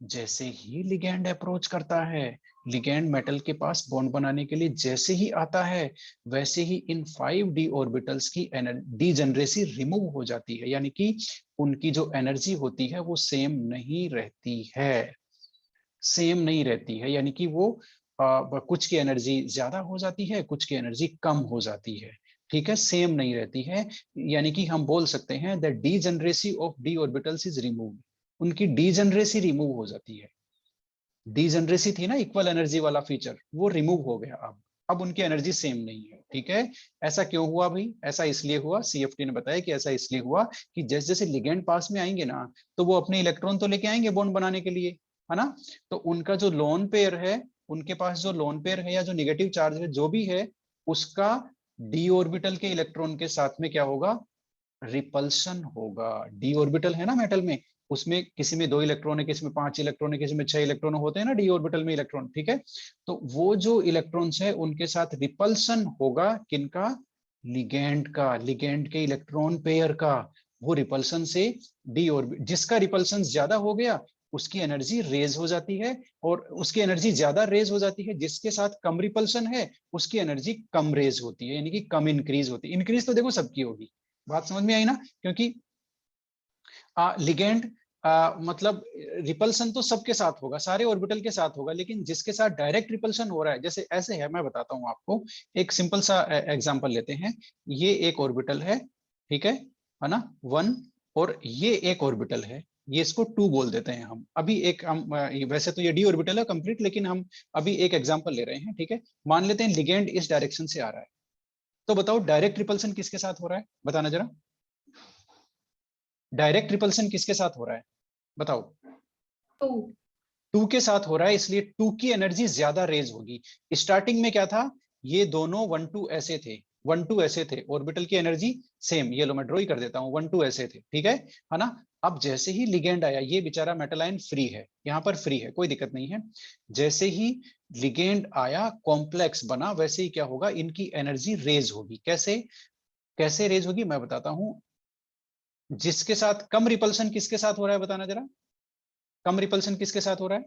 [SPEAKER 1] जैसे ही लिगैंड अप्रोच करता है, लिगैंड मेटल के पास बॉन्ड बनाने के लिए जैसे ही आता है, वैसे ही इन 5d ऑर्बिटल्स की डीजनरेसी रिमूव हो जाती है, यानी कि उनकी जो एनर्जी होती है वो सेम नहीं रहती है, सेम नहीं रहती है, यानी कि वो कुछ की एनर्जी ज्यादा हो जाती है, कुछ की एनर्जी कम हो जाती है, ठीक है, सेम नहीं रहती है। यानी कि हम बोल सकते हैं the degeneracy of D orbitals is remove, उनकी डीजनरेसी रिमूव हो जाती है। डीजनरेसी थी ना इक्वल एनर्जी वाला फीचर, वो रिमूव हो गया। अब उनकी एनर्जी सेम नहीं है, ठीक है। ऐसा क्यों हुआ भाई? ऐसा इसलिए हुआ, सीएफटी ने बताया कि ऐसा इसलिए हुआ कि जैसे जैसे लिगेंड पास में आएंगे ना, तो वो अपने इलेक्ट्रॉन तो लेके आएंगे बॉन्ड बनाने के लिए, है ना। तो उनका जो लोन पेयर है, उनके पास जो लोन पेयर है या जो निगेटिव चार्ज है जो भी है, उसका डी ऑर्बिटल के इलेक्ट्रॉन के साथ में क्या होगा? रिपल्शन होगा। डी ऑर्बिटल है ना मेटल में, उसमें किसी में 2 इलेक्ट्रॉन है, किसी में 5 इलेक्ट्रॉन है, किसी में 6 इलेक्ट्रॉन होते हैं ना डी ऑर्बिटल में इलेक्ट्रॉन, ठीक है। तो वो जो इलेक्ट्रॉन्स है उनके साथ रिपल्शन होगा, किनका? लिगेंड का, लिगेंड के इलेक्ट्रॉन पेयर का। वो रिपल्शन से डी ऑर्बिट, जिसका रिपल्शन ज्यादा हो गया उसकी एनर्जी रेज हो जाती है, और उसकी एनर्जी ज्यादा रेज हो जाती है। जिसके साथ कम रिपल्शन है उसकी एनर्जी कम रेज होती है, यानी कि कम इंक्रीज होती है। इंक्रीज तो देखो सबकी होगी, बात समझ में आई ना? क्योंकि लिगेंड मतलब रिपल्सन तो सबके साथ होगा, सारे ऑर्बिटल के साथ होगा, लेकिन जिसके साथ डायरेक्ट रिपल्सन हो रहा है, जैसे ऐसे है, मैं बताता हूं आपको। एक सिंपल सा एग्जांपल लेते हैं। ये एक ऑर्बिटल है, ठीक है ना, 1, और ये एक ऑर्बिटल है, ये इसको 2 बोल देते हैं हम। अभी एक हम वैसे तो ये डी ऑर्बिटल है कंप्लीट, लेकिन हम अभी एक एग्जांपल ले रहे हैं, ठीक है। मान लेते हैं लिगेंड इस डायरेक्शन से आ रहा है, तो बताओ डायरेक्ट रिपल्सन किसके साथ हो रहा है? बताना जरा, डायरेक्ट रिपल्सन किसके साथ हो रहा है? बताओ।
[SPEAKER 3] 2
[SPEAKER 1] 2 के साथ हो रहा है, इसलिए 2 की एनर्जी ज्यादा रेज होगी। स्टार्टिंग में क्या था? ये दोनों 1 2 ऐसे थे, 1 2 ऐसे थे, ऑर्बिटल की एनर्जी सेम, ये लो मैं ड्रॉ ही कर देता हूं, 1 2 ऐसे थे, ठीक है ना। अब जैसे ही लिगेंड आया, ये बेचारा मेटल आयन फ्री है, यहां पर फ्री है, कोई दिक्कत नहीं है। जैसे ही लिगेंड आया, कॉम्प्लेक्स बना, वैसे ही क्या होगा? इनकी एनर्जी रेज होगी। कैसे? कैसे रेज होगी मैं बताता हूं। जिसके साथ कम रिपल्सन किसके साथ हो रहा है? बताना जरा, कम रिपल्सन किसके साथ हो रहा है?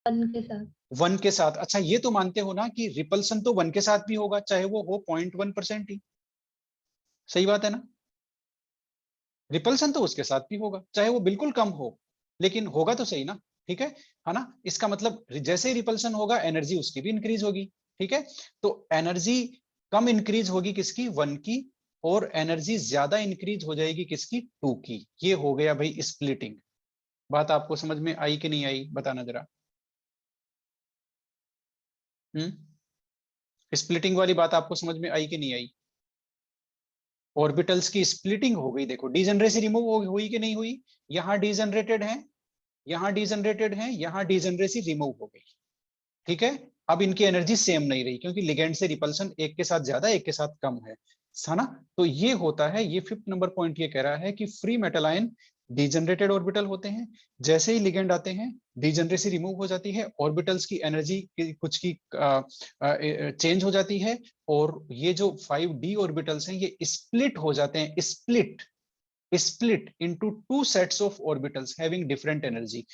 [SPEAKER 3] 1 के साथ।
[SPEAKER 1] 1 के साथ। अच्छा, ये तो मानते हो ना कि रिपल्सन तो 1 के साथ भी होगा, चाहे वो हो 0.1% ही। सही बात है ना? रिपल्सन तो उसके साथ भी होगा, चाहे वो बिल्कुल कम हो, लेकिन होगा तो सही ना, ठीक है ना। इसका मतलब जैसे ही रिपल्सन होगा, एनर्जी उसकी भी इंक्रीज होगी, ठीक है। तो एनर्जी कम इंक्रीज होगी किसकी? 1 की, और एनर्जी ज्यादा इंक्रीज हो जाएगी किसकी? 2 की। ये हो गया भाई स्प्लिटिंग। बात आपको समझ में आई कि नहीं आई? बताना जरा। स्प्लिटिंग वाली बात आपको समझ में आई कि नहीं आई? ऑर्बिटल्स की स्प्लिटिंग हो गई, देखो डीजनरेसी रिमूव हुई कि नहीं हुई? यहां डीजनरेटेड है, यहां डीजनरेटेड है, यहां डीजनरेसी रिमूव हो गई, ठीक है। अब इनकी एनर्जी सेम नहीं रही, क्योंकि लिगेंड से रिपल्सन एक के साथ ज्यादा, एक के साथ कम है ना। तो ये होता है, ये 5th नंबर पॉइंट ये कह रहा है कि free metal ion degenerated orbital होते हैं। जैसे ही लिगेंड आते हैं, डीजनरेसी रिमूव हो जाती है, ऑर्बिटल्स की एनर्जी कुछ की चेंज हो जाती है, और ये जो 5d ऑर्बिटल्स हैं ये स्प्लिट हो जाते हैं, split into 2 sets of orbitals having different energy.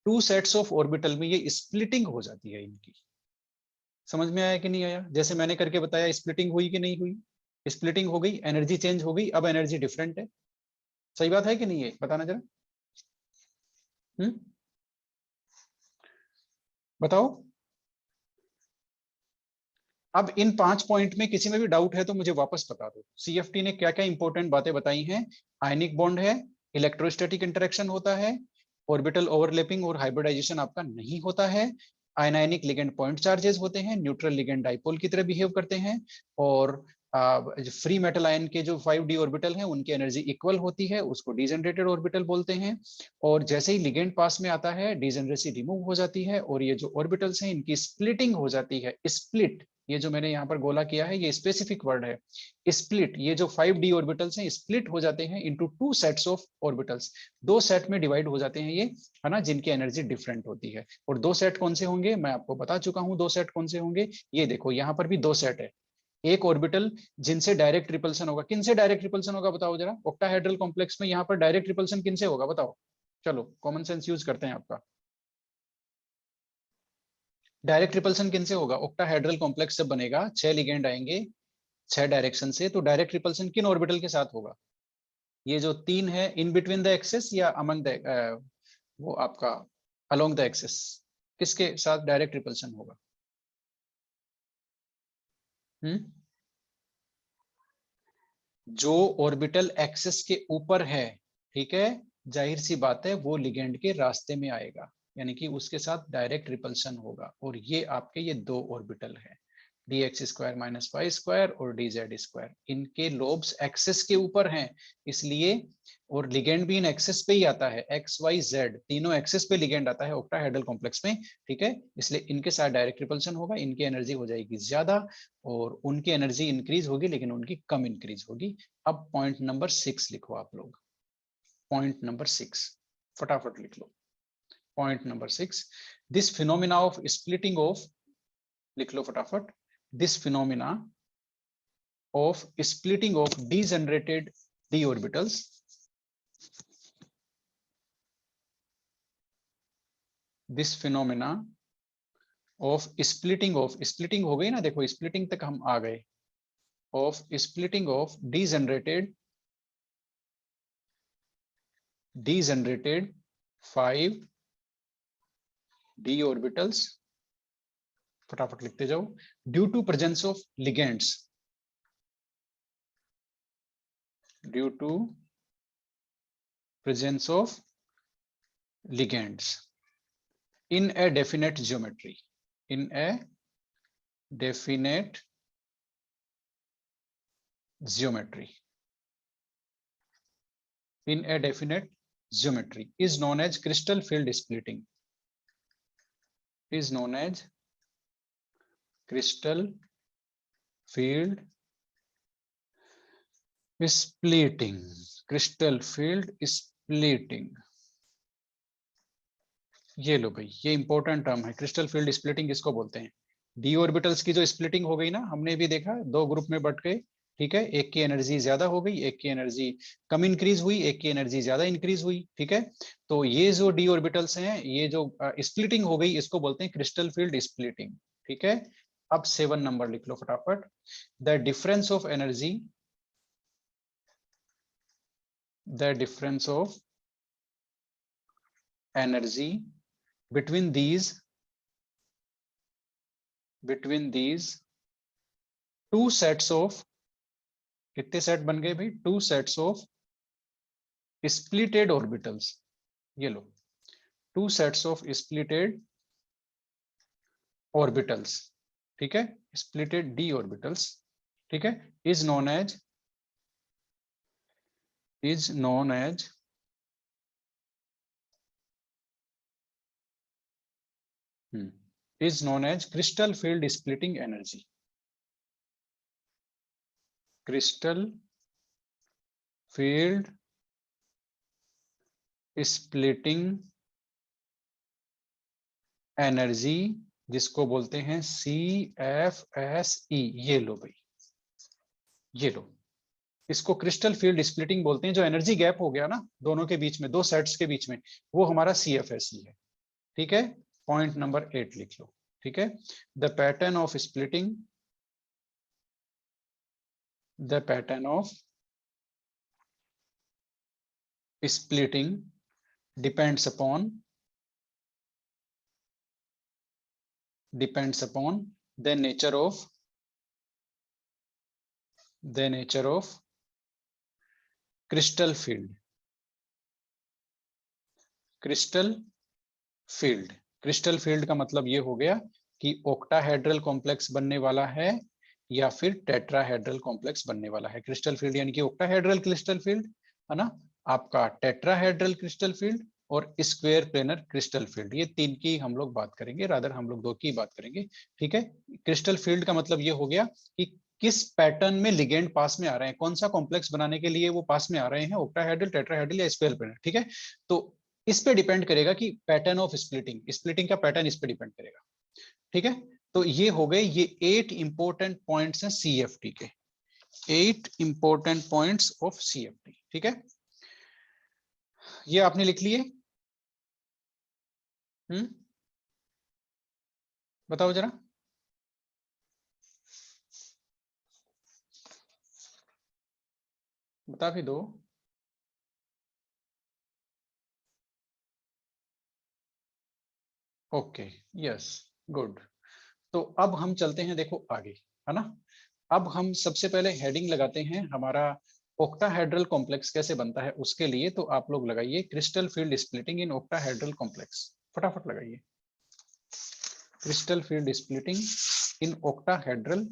[SPEAKER 1] 2 sets of orbital में ये स्प्लिटिंग हो जाती है इनकी। समझ में आया कि नहीं आया? जैसे मैंने करके बताया, स्प्लिटिंग हुई कि नहीं हुई? स्प्लिटिंग हो गई, एनर्जी चेंज हो गई, अब एनर्जी डिफरेंट है। सही बात है कि नहीं है? बताना जरा। हम्म, बताओ। अब इन 5 पॉइंट में किसी में भी डाउट है तो मुझे वापस बता दो। सीएफटी ने क्या क्या इंपॉर्टेंट बातें बताई हैं? आयनिक बॉन्ड है, इलेक्ट्रोस्टैटिक इंटरेक्शन होता है, ऑर्बिटल ओवरलैपिंग और हाइब्रिडाइजेशन आपका नहीं होता है, आयनाइनिक लिगेंड पॉइंट चार्जेस होते हैं, न्यूट्रल लिगेंड डाइपोल की तरह बिहेव करते हैं, और फ्री मेटल आयन के जो 5d ऑर्बिटल हैं उनकी एनर्जी इक्वल होती है, उसको डीजनरेटेड ऑर्बिटल बोलते हैं। और जैसे ही लिगेंड पास में आता है, डीजनरेसी रिमूव हो जाती है, और ये जो ऑर्बिटल्स हैं इनकी स्प्लिटिंग हो जाती है। स्प्लिट, ये जो मैंने यहाँ पर गोला किया है ये स्पेसिफिक वर्ड है, स्प्लिट। ये जो 5d ऑर्बिटल्स हैं स्प्लिट हो जाते हैं into 2 sets of orbitals, 2 set में डिवाइड हो जाते हैं ये, है ना, जिनकी एनर्जी डिफरेंट होती है। और 2 सेट कौन से होंगे मैं आपको बता चुका हूं, 2 सेट कौन से होंगे। ये देखो यहाँ पर भी 2 सेट है, एक ऑर्बिटल जिनसे डायरेक्ट रिपल्सन होगा। किनसे डायरेक्ट रिपल्सन होगा बताओ जरा, ऑक्टाहेड्रल कॉम्प्लेक्स में यहाँ पर डायरेक्ट रिपल्सन किनसे होगा बताओ, चलो कॉमन सेंस यूज करते हैं आपका। डायरेक्ट रिपल्सन किनसे होगा, ऑक्टाहेड्रल कॉम्प्लेक्स जब बनेगा 6 लिगेंड आएंगे 6 डायरेक्शन से, तो डायरेक्ट रिपल्सन किन ऑर्बिटल के साथ होगा, ये जो 3 है इन बिटवीन द एक्सेस या अमंग द वो आपका अलोंग द एक्सेस, किसके साथ डायरेक्ट रिपल्सन होगा? जो ऑर्बिटल एक्सेस के ऊपर है, ठीक है, जाहिर सी बात है वो लिगेंड के रास्ते में आएगा, यानी कि उसके साथ डायरेक्ट रिपल्सन होगा। और ये आपके ये दो ऑर्बिटल है, dx square minus Y square और dz स्क्वायर, इनके लोब्स एक्सेस के ऊपर हैं, इसलिए, और लिगेंड भी इन एक्सेस पे ही आता है, x y z तीनों एक्सेस पे लिगेंड आता है ऑक्टाहेड्रल कॉम्प्लेक्स में, ठीक है, इसलिए इनके साथ डायरेक्ट रिपल्सन होगा, इनकी एनर्जी हो जाएगी ज्यादा और उनकी एनर्जी इंक्रीज होगी लेकिन उनकी कम इंक्रीज होगी। अब पॉइंट नंबर 6 लिखो आप लोग, पॉइंट नंबर 6 फटाफट लिख लो। Point number 6, this phenomena of splitting of, लिख लो फटाफट, this phenomena of splitting of degenerated d orbitals this phenomena of splitting हो गई ना, देखो splitting तक हम आ गए, of splitting of degenerated 5 d orbitals, फटाफट लिखते जाओ, due to presence of ligands, due to presence of ligands in a definite geometry, in a definite geometry, in a definite geometry is known as crystal field splitting, is known as crystal field splitting, crystal field splitting, ये लो भाई, ये important term है, crystal field splitting इसको बोलते हैं। D orbitals की जो स्प्लिटिंग हो गई ना, हमने भी देखा दो ग्रुप में बट गए, ठीक है, एक की एनर्जी ज्यादा हो गई, एक की एनर्जी कम इंक्रीज हुई, एक की एनर्जी ज्यादा इंक्रीज हुई, ठीक है, तो ये जो डी ऑर्बिटल्स हैं, ये जो स्प्लिटिंग हो गई इसको बोलते हैं क्रिस्टल फील्ड स्प्लिटिंग, ठीक है। अब 7 नंबर लिख लो फटाफट, the difference of energy, the difference of energy between these two sets of, कितने सेट बन गए भाई, 2 sets of splitted orbitals, ये लो 2 sets of splitted orbitals, ठीक है, splitted d orbitals, ठीक है, is known as crystal field splitting energy, crystal field splitting energy, जिसको बोलते हैं CFSE, ये लो भाई, ये लो, इसको क्रिस्टल फील्ड स्प्लिटिंग बोलते हैं। जो एनर्जी गैप हो गया ना दोनों के बीच में, दो सेट्स के बीच में, वो हमारा CFSE है, ठीक है। पॉइंट नंबर 8 लिख लो, ठीक है, the pattern of splitting, the pattern of splitting depends upon the nature of crystal field, crystal field का मतलब ये हो गया कि ऑक्टाहेड्रल कॉम्प्लेक्स बनने वाला है या फिर टेट्राहेड्रल कॉम्प्लेक्स बनने वाला है। क्रिस्टल फील्ड यानी कि ऑक्टाहेड्रल क्रिस्टल फील्ड है ना, आपका टेट्राहेड्रल क्रिस्टल फील्ड और स्क्वायर प्लेनर क्रिस्टल फील्ड, ये 3 की हम लोग बात करेंगे, रादर हम लोग 2 की बात करेंगे, ठीक है। क्रिस्टल फील्ड का मतलब ये हो गया कि किस पैटर्न में लिगेंड पास में आ रहे हैं, कौन सा कॉम्प्लेक्स बनाने के लिए वो पास में आ रहे हैं, ऑक्टाहेड्रल, टेट्राहेड्रल या स्क्वायर प्लेनर, ठीक है। तो इस पे डिपेंड करेगा कि पैटर्न ऑफ स्प्लिटिंग का पैटर्न इस पे डिपेंड करेगा, ठीक है। तो ये हो गए, ये 8 इंपॉर्टेंट पॉइंट्स हैं CFT के, 8 इंपॉर्टेंट पॉइंट्स ऑफ CFT। ठीक है, ये आपने लिख लिए। बताओ जरा। बता भी दो। Okay, yes, good. तो अब हम चलते हैं, देखो आगे, है ना। अब हम सबसे पहले हेडिंग लगाते हैं हमारा ओक्टाहेड्रल कॉम्प्लेक्स कैसे बनता है उसके लिए। तो आप लोग लगाइए क्रिस्टल फील्ड स्प्लिटिंग इन ओक्टाहेड्रल कॉम्प्लेक्स, फटाफट लगाइए क्रिस्टल फील्ड स्प्लिटिंग इन ओक्टाहेड्रल,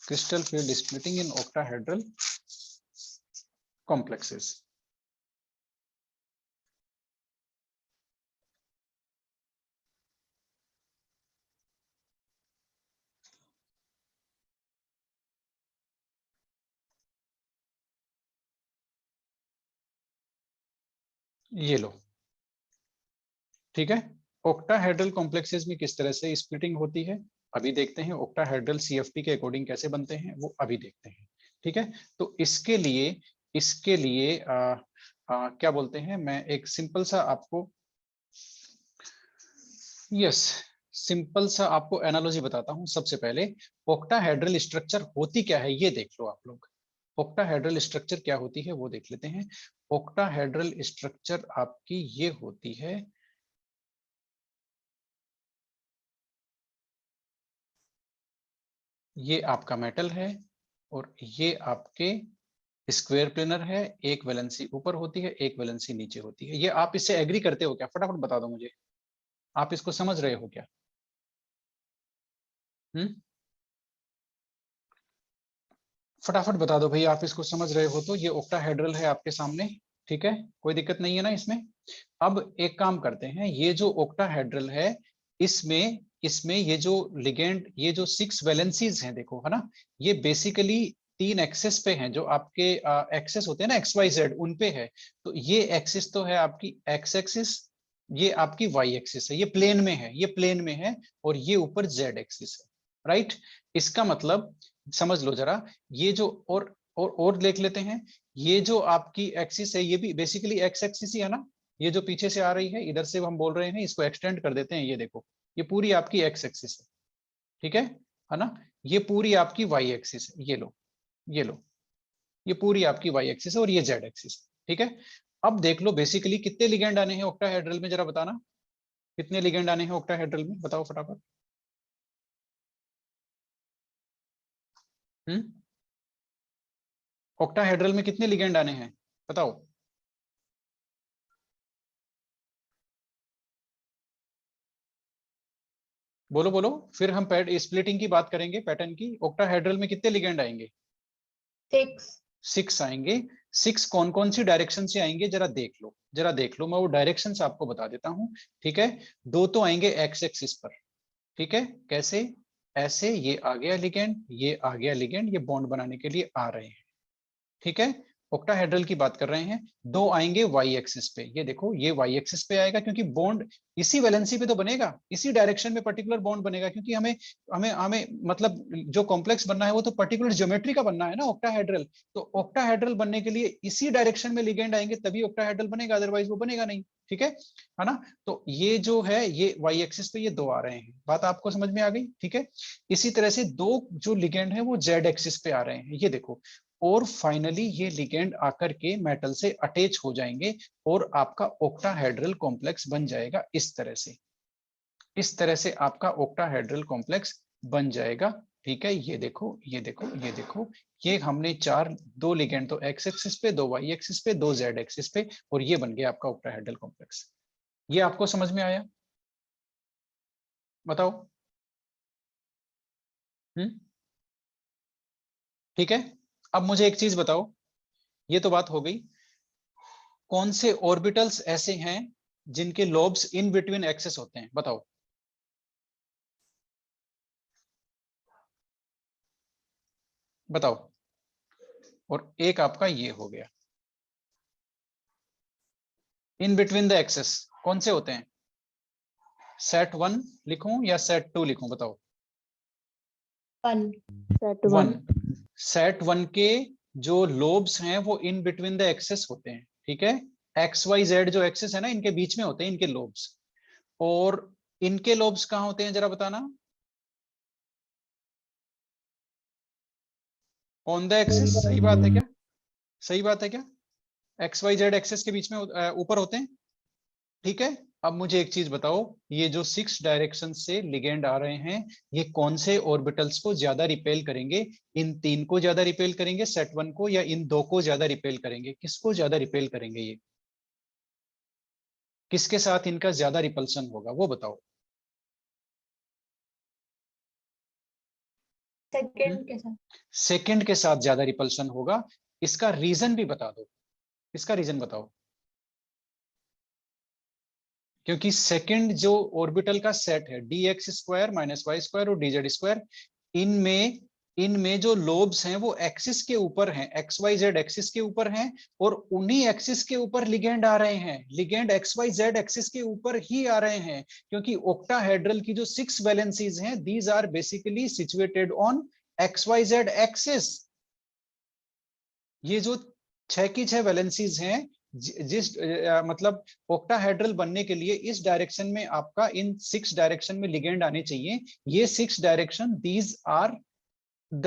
[SPEAKER 1] क्रिस्टल फील्ड स्प्लिटिंग इन ओक्टाहेड्रल कॉम्प्लेक्सेस। ये लो, ठीक है। ओक्टाहेड्रल कॉम्प्लेक्सेस में किस तरह से स्प्लिटिंग होती है अभी देखते हैं। ओक्टाहेड्रल CFT के अकॉर्डिंग कैसे बनते हैं वो अभी देखते हैं। ठीक है, तो इसके लिए क्या बोलते हैं, मैं एक सिंपल सा आपको, यस, सिंपल सा आपको एनालॉजी बताता हूं। सबसे पहले ओक्टाहेड्रल स्ट्रक्चर होती क्या है ये देख लो आप लोग। ओक्टाहेड्रल स्ट्रक्चर क्या होती है वो देख लेते हैं। ओक्टाहेड्रल स्ट्रक्चर आपकी ये होती है, ये आपका मेटल है और ये आपके स्क्वायर प्लेनर है। एक वैलेंसी ऊपर होती है, एक वैलेंसी नीचे होती है। ये आप इससे एग्री करते हो क्या? फटाफट बता दो मुझे, आप इसको समझ रहे हो क्या? फटाफट बता दो भाई, आप इसको समझ रहे हो तो। ये ओक्टाहेड्रल है आपके सामने, ठीक है, कोई दिक्कत नहीं है ना इसमें। अब एक काम करते हैं, ये जो ओक्टाहेड्रल है इसमें इसमें ये जो लिगेंड, ये जो 6 वैलेंसीज हैं देखो, है ना, ये बेसिकली 3 एक्सेस पे हैं। जो आपके एक्सेस होते हैं ना XYZ, उन पे है। तो ये एक्सिस तो है आपकी X एक्सिस, ये आपकी Y एक्सिस है, ये प्लेन में है, ये प्लेन में है, और ये ऊपर Z एक्सिस है, राइट। इसका मतलब समझ लो जरा, ये जो और देख लेते हैं। ये जो आपकी एक्सिस है ये भी बेसिकली X एक्सिस ही है ना। ये जो पीछे से आ रही है, इधर से हम बोल रहे हैं, इसको एक्सटेंड कर देते हैं, ये देखो, ये पूरी आपकी X एक्सिस है, ठीक है ना। ये पूरी आपकी Y एक्सिस है, ये लो, ये लो, ये पूरी आपकी Y एक्सिस है, और ये Z एक्सिस है, ठीक है। अब देख लो बेसिकली कितने लिगेंड आने हैं ऑक्टाहेड्रल में, जरा बताना कितने लिगेंड आने हैं ऑक्टाहेड्रल में, बताओ फटाफट। ऑक्टाहेड्रल में कितने लिगेंड आने हैं बताओ। बोलो बोलो, फिर हम स्प्लिटिंग की बात करेंगे, पैटर्न की। ऑक्टाहेड्रल में कितने लिगेंड आएंगे?
[SPEAKER 3] 6।
[SPEAKER 1] 6 आएंगे। 6 कौन कौन सी डायरेक्शन से आएंगे जरा देख लो, जरा देख लो, मैं वो डायरेक्शन आपको बता देता हूं, ठीक है। 2 तो आएंगे X एक्सिस पर, ठीक है, कैसे? ऐसे, ये आ गया लिगेंड, ये आ गया लिगेंड, ये बॉन्ड बनाने के लिए आ रहे हैं, ठीक है। ऑक्टाहेड्रल की बात कर रहे हैं। 2 आएंगे वाई एक्सिस पे, ये देखो, ये वाई एक्सिस पे आएगा, क्योंकि बॉन्ड इसी वैलेंसी पे तो बनेगा, इसी डायरेक्शन में पर्टिकुलर बॉन्ड बनेगा, क्योंकि हमें हमें हमें मतलब जो कॉम्प्लेक्स बनना है वो तो पर्टिकुलर ज्योमेट्री का बनना है ना, ऑक्टाहेड्रल। तो ऑक्टाहेड्रल बनने के लिए इसी डायरेक्शन में लिगेंड आएंगे तभी ऑक्टाहेड्रल बनेगा, अदरवाइज वो बनेगा नहीं, ठीक है ना। तो ये जो है, ये वाई एक्सिस पे ये 2 आ रहे हैं, बात आपको समझ में आ गई, ठीक है। इसी तरह से 2 जो लिगेंड है वो जेड एक्सिस पे आ रहे हैं, ये देखो। और फाइनली ये लिगेंड आकर के मेटल से अटैच हो जाएंगे, और आपका ऑक्टाहेड्रल कॉम्प्लेक्स बन जाएगा इस तरह से। इस तरह से आपका ऑक्टाहेड्रल कॉम्प्लेक्स बन जाएगा, ठीक है। ये देखो, ये देखो, ये देखो, ये हमने 4, 2 लिगेंड तो एक्स एक्सिस पे, 2 वाई एक्सिस पे, 2 जेड एक्सिस पे, और ये बन गया आपका ऑक्टाहेड्रल कॉम्प्लेक्स। ये आपको समझ में आया? बताओ। ठीक है। अब मुझे एक चीज बताओ, ये तो बात हो गई, कौन से ऑर्बिटल्स ऐसे हैं जिनके लोब्स इन बिटवीन एक्सेस होते हैं, बताओ। बताओ। और एक आपका ये हो गया, इन बिटवीन द एक्सेस कौन से होते हैं? सेट 1 लिखूं या सेट 2 लिखूं, बताओ।
[SPEAKER 3] 1
[SPEAKER 2] सेट
[SPEAKER 1] 1।
[SPEAKER 2] 1।
[SPEAKER 1] सेट 1 के जो लोब्स हैं वो इन बिटवीन द एक्सेस होते हैं, ठीक है। एक्स वाई जेड जो एक्सेस है ना, इनके बीच में होते हैं इनके लोब्स। और इनके लोब्स कहाँ होते हैं, जरा बताना। ऑन द एक्सिस, सही बात है क्या? सही बात है क्या? एक्स वाई जेड एक्सेस के बीच में ऊपर होते हैं, ठीक है। अब मुझे एक चीज बताओ, ये जो 6 डायरेक्शन से लिगेंड आ रहे हैं, ये कौन से ऑर्बिटल्स को ज्यादा रिपेल करेंगे? इन 3 को ज्यादा रिपेल करेंगे, सेट 1 को, या इन 2 को ज्यादा रिपेल करेंगे? किसको ज्यादा रिपेल करेंगे ये? किसके साथ इनका ज्यादा रिपल्सन होगा वो बताओ।
[SPEAKER 3] सेकंड के साथ।
[SPEAKER 1] सेकंड के साथ ज्यादा रिपल्सन होगा। इसका रीजन भी बता दो, इसका रीजन बताओ। क्योंकि सेकंड जो ऑर्बिटल का सेट है, d x square minus Y square और डी जेड स्क्वायर, इनमें इनमें जो लोब्स हैं वो एक्सिस के ऊपर हैं, एक्स वाई जेड एक्सिस के ऊपर हैं। और उन्हीं एक्सिस के ऊपर लिगेंड आ रहे हैं, ligand x y z axis के ऊपर ही आ रहे हैं। क्योंकि ऑक्टाहेड्रल की जो 6 वैलेंसीज हैं, these are basically situated on x y z axis. ये जो 6 की 6 वैलेंसीज हैं, जिस मतलब ऑक्टाहेड्रल बनने के लिए इस डायरेक्शन में आपका इन 6 डायरेक्शन में लिगेंड आने चाहिए। ये 6 direction, these are the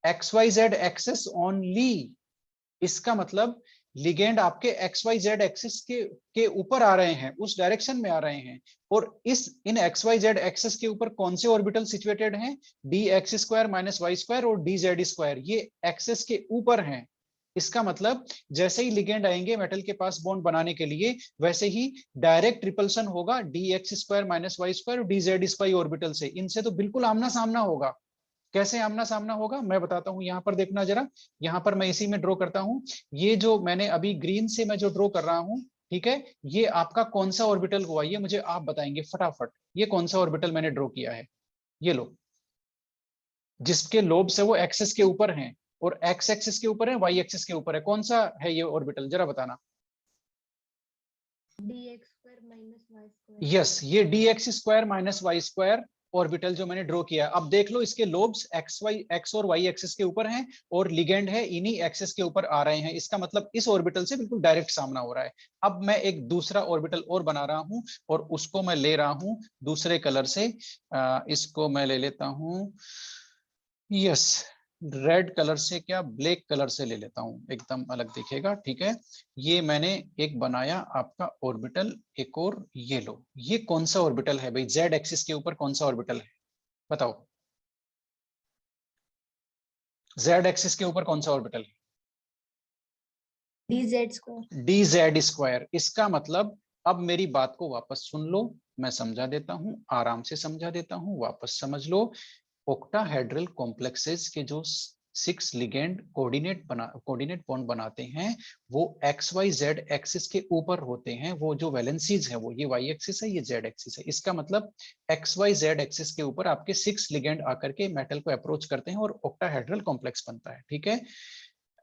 [SPEAKER 1] x y z axis only. इसका मतलब लिगेंड आपके एक्स वाई जेड एक्सिस के ऊपर आ रहे हैं, उस डायरेक्शन में आ रहे हैं। और इन एक्स वाई जेड एक्सिस के ऊपर कौन से ऑर्बिटल सिचुएटेड हैं? D x square minus Y square और डी जेड स्क्वायर, ये एक्सिस के ऊपर हैं। इसका मतलब जैसे ही लिगेंड आएंगे मेटल के पास बॉन्ड बनाने के लिए, वैसे ही डायरेक्ट रिपल्सन होगा d x square minus Y square और डी जेड स्क्वायर ऑर्बिटल से। इनसे तो बिल्कुल आमना सामना होगा। कैसे आमना सामना होगा मैं बताता हूं। यहां पर देखना जरा, यहां पर मैं इसी में ड्रॉ करता हूं। ये जो मैंने अभी ग्रीन से मैं जो ड्रॉ कर रहा हूं, ठीक है, ये आपका कौन सा ऑर्बिटल हुआ, ये मुझे आप बताएंगे फटाफट। ये कौन सा ऑर्बिटल मैंने ड्रॉ किया है? ये लो, जिसके लोब्स है वो एक्सिस के ऊपर हैं, और एक्स एक्सिस के ऊपर है, वाई एक्सिस के ऊपर है। कौन सा है ये ऑर्बिटल, जरा बताना।
[SPEAKER 3] dx square minus Y square.
[SPEAKER 1] Yes, ये D x square minus Y square orbital जो मैंने ड्रॉ किया। अब देख लो, इसके लोब्स एक्स और वाई एक्सिस के ऊपर हैं, और लिगेंड है इन्हीं एक्सिस के ऊपर आ रहे हैं। इसका मतलब इस ऑर्बिटल से बिल्कुल डायरेक्ट सामना हो रहा है। अब मैं एक दूसरा ऑर्बिटल और बना रहा हूं, और उसको मैं ले रहा हूं दूसरे कलर से। इसको मैं ले लेता हूं, यस, रेड कलर से, क्या ब्लैक कलर से ले लेता हूं, एकदम अलग दिखेगा, ठीक है। ये मैंने एक बनाया आपका ऑर्बिटल, एक और ये लो। ये कौन सा ऑर्बिटल है भाई, जेड एक्सिस के ऊपर कौन सा ऑर्बिटल है बताओ। जेड एक्सिस के ऊपर कौन सा ऑर्बिटल है?
[SPEAKER 3] dz square.
[SPEAKER 1] D z square. इसका मतलब, अब मेरी बात को वापस सुन लो, मैं समझा देता हूं, आराम से समझा देता हूं, वापस समझ लो। ऑक्टाहेड्रल कॉम्प्लेक्सेस के जो 6 लिगेंड कोऑर्डिनेट बॉन्ड बनाते हैं, वो एक्स वाई जेड एक्सिस के ऊपर होते हैं। वो जो वैलेंसीज है, वो ये वाई एक्सिस है, ये जेड एक्सिस है। इसका मतलब एक्स वाई जेड एक्सिस के ऊपर आपके 6 लिगेंड आकर के मेटल को अप्रोच करते हैं, और ऑक्टाहेड्रल कॉम्प्लेक्स बनता है, ठीक है।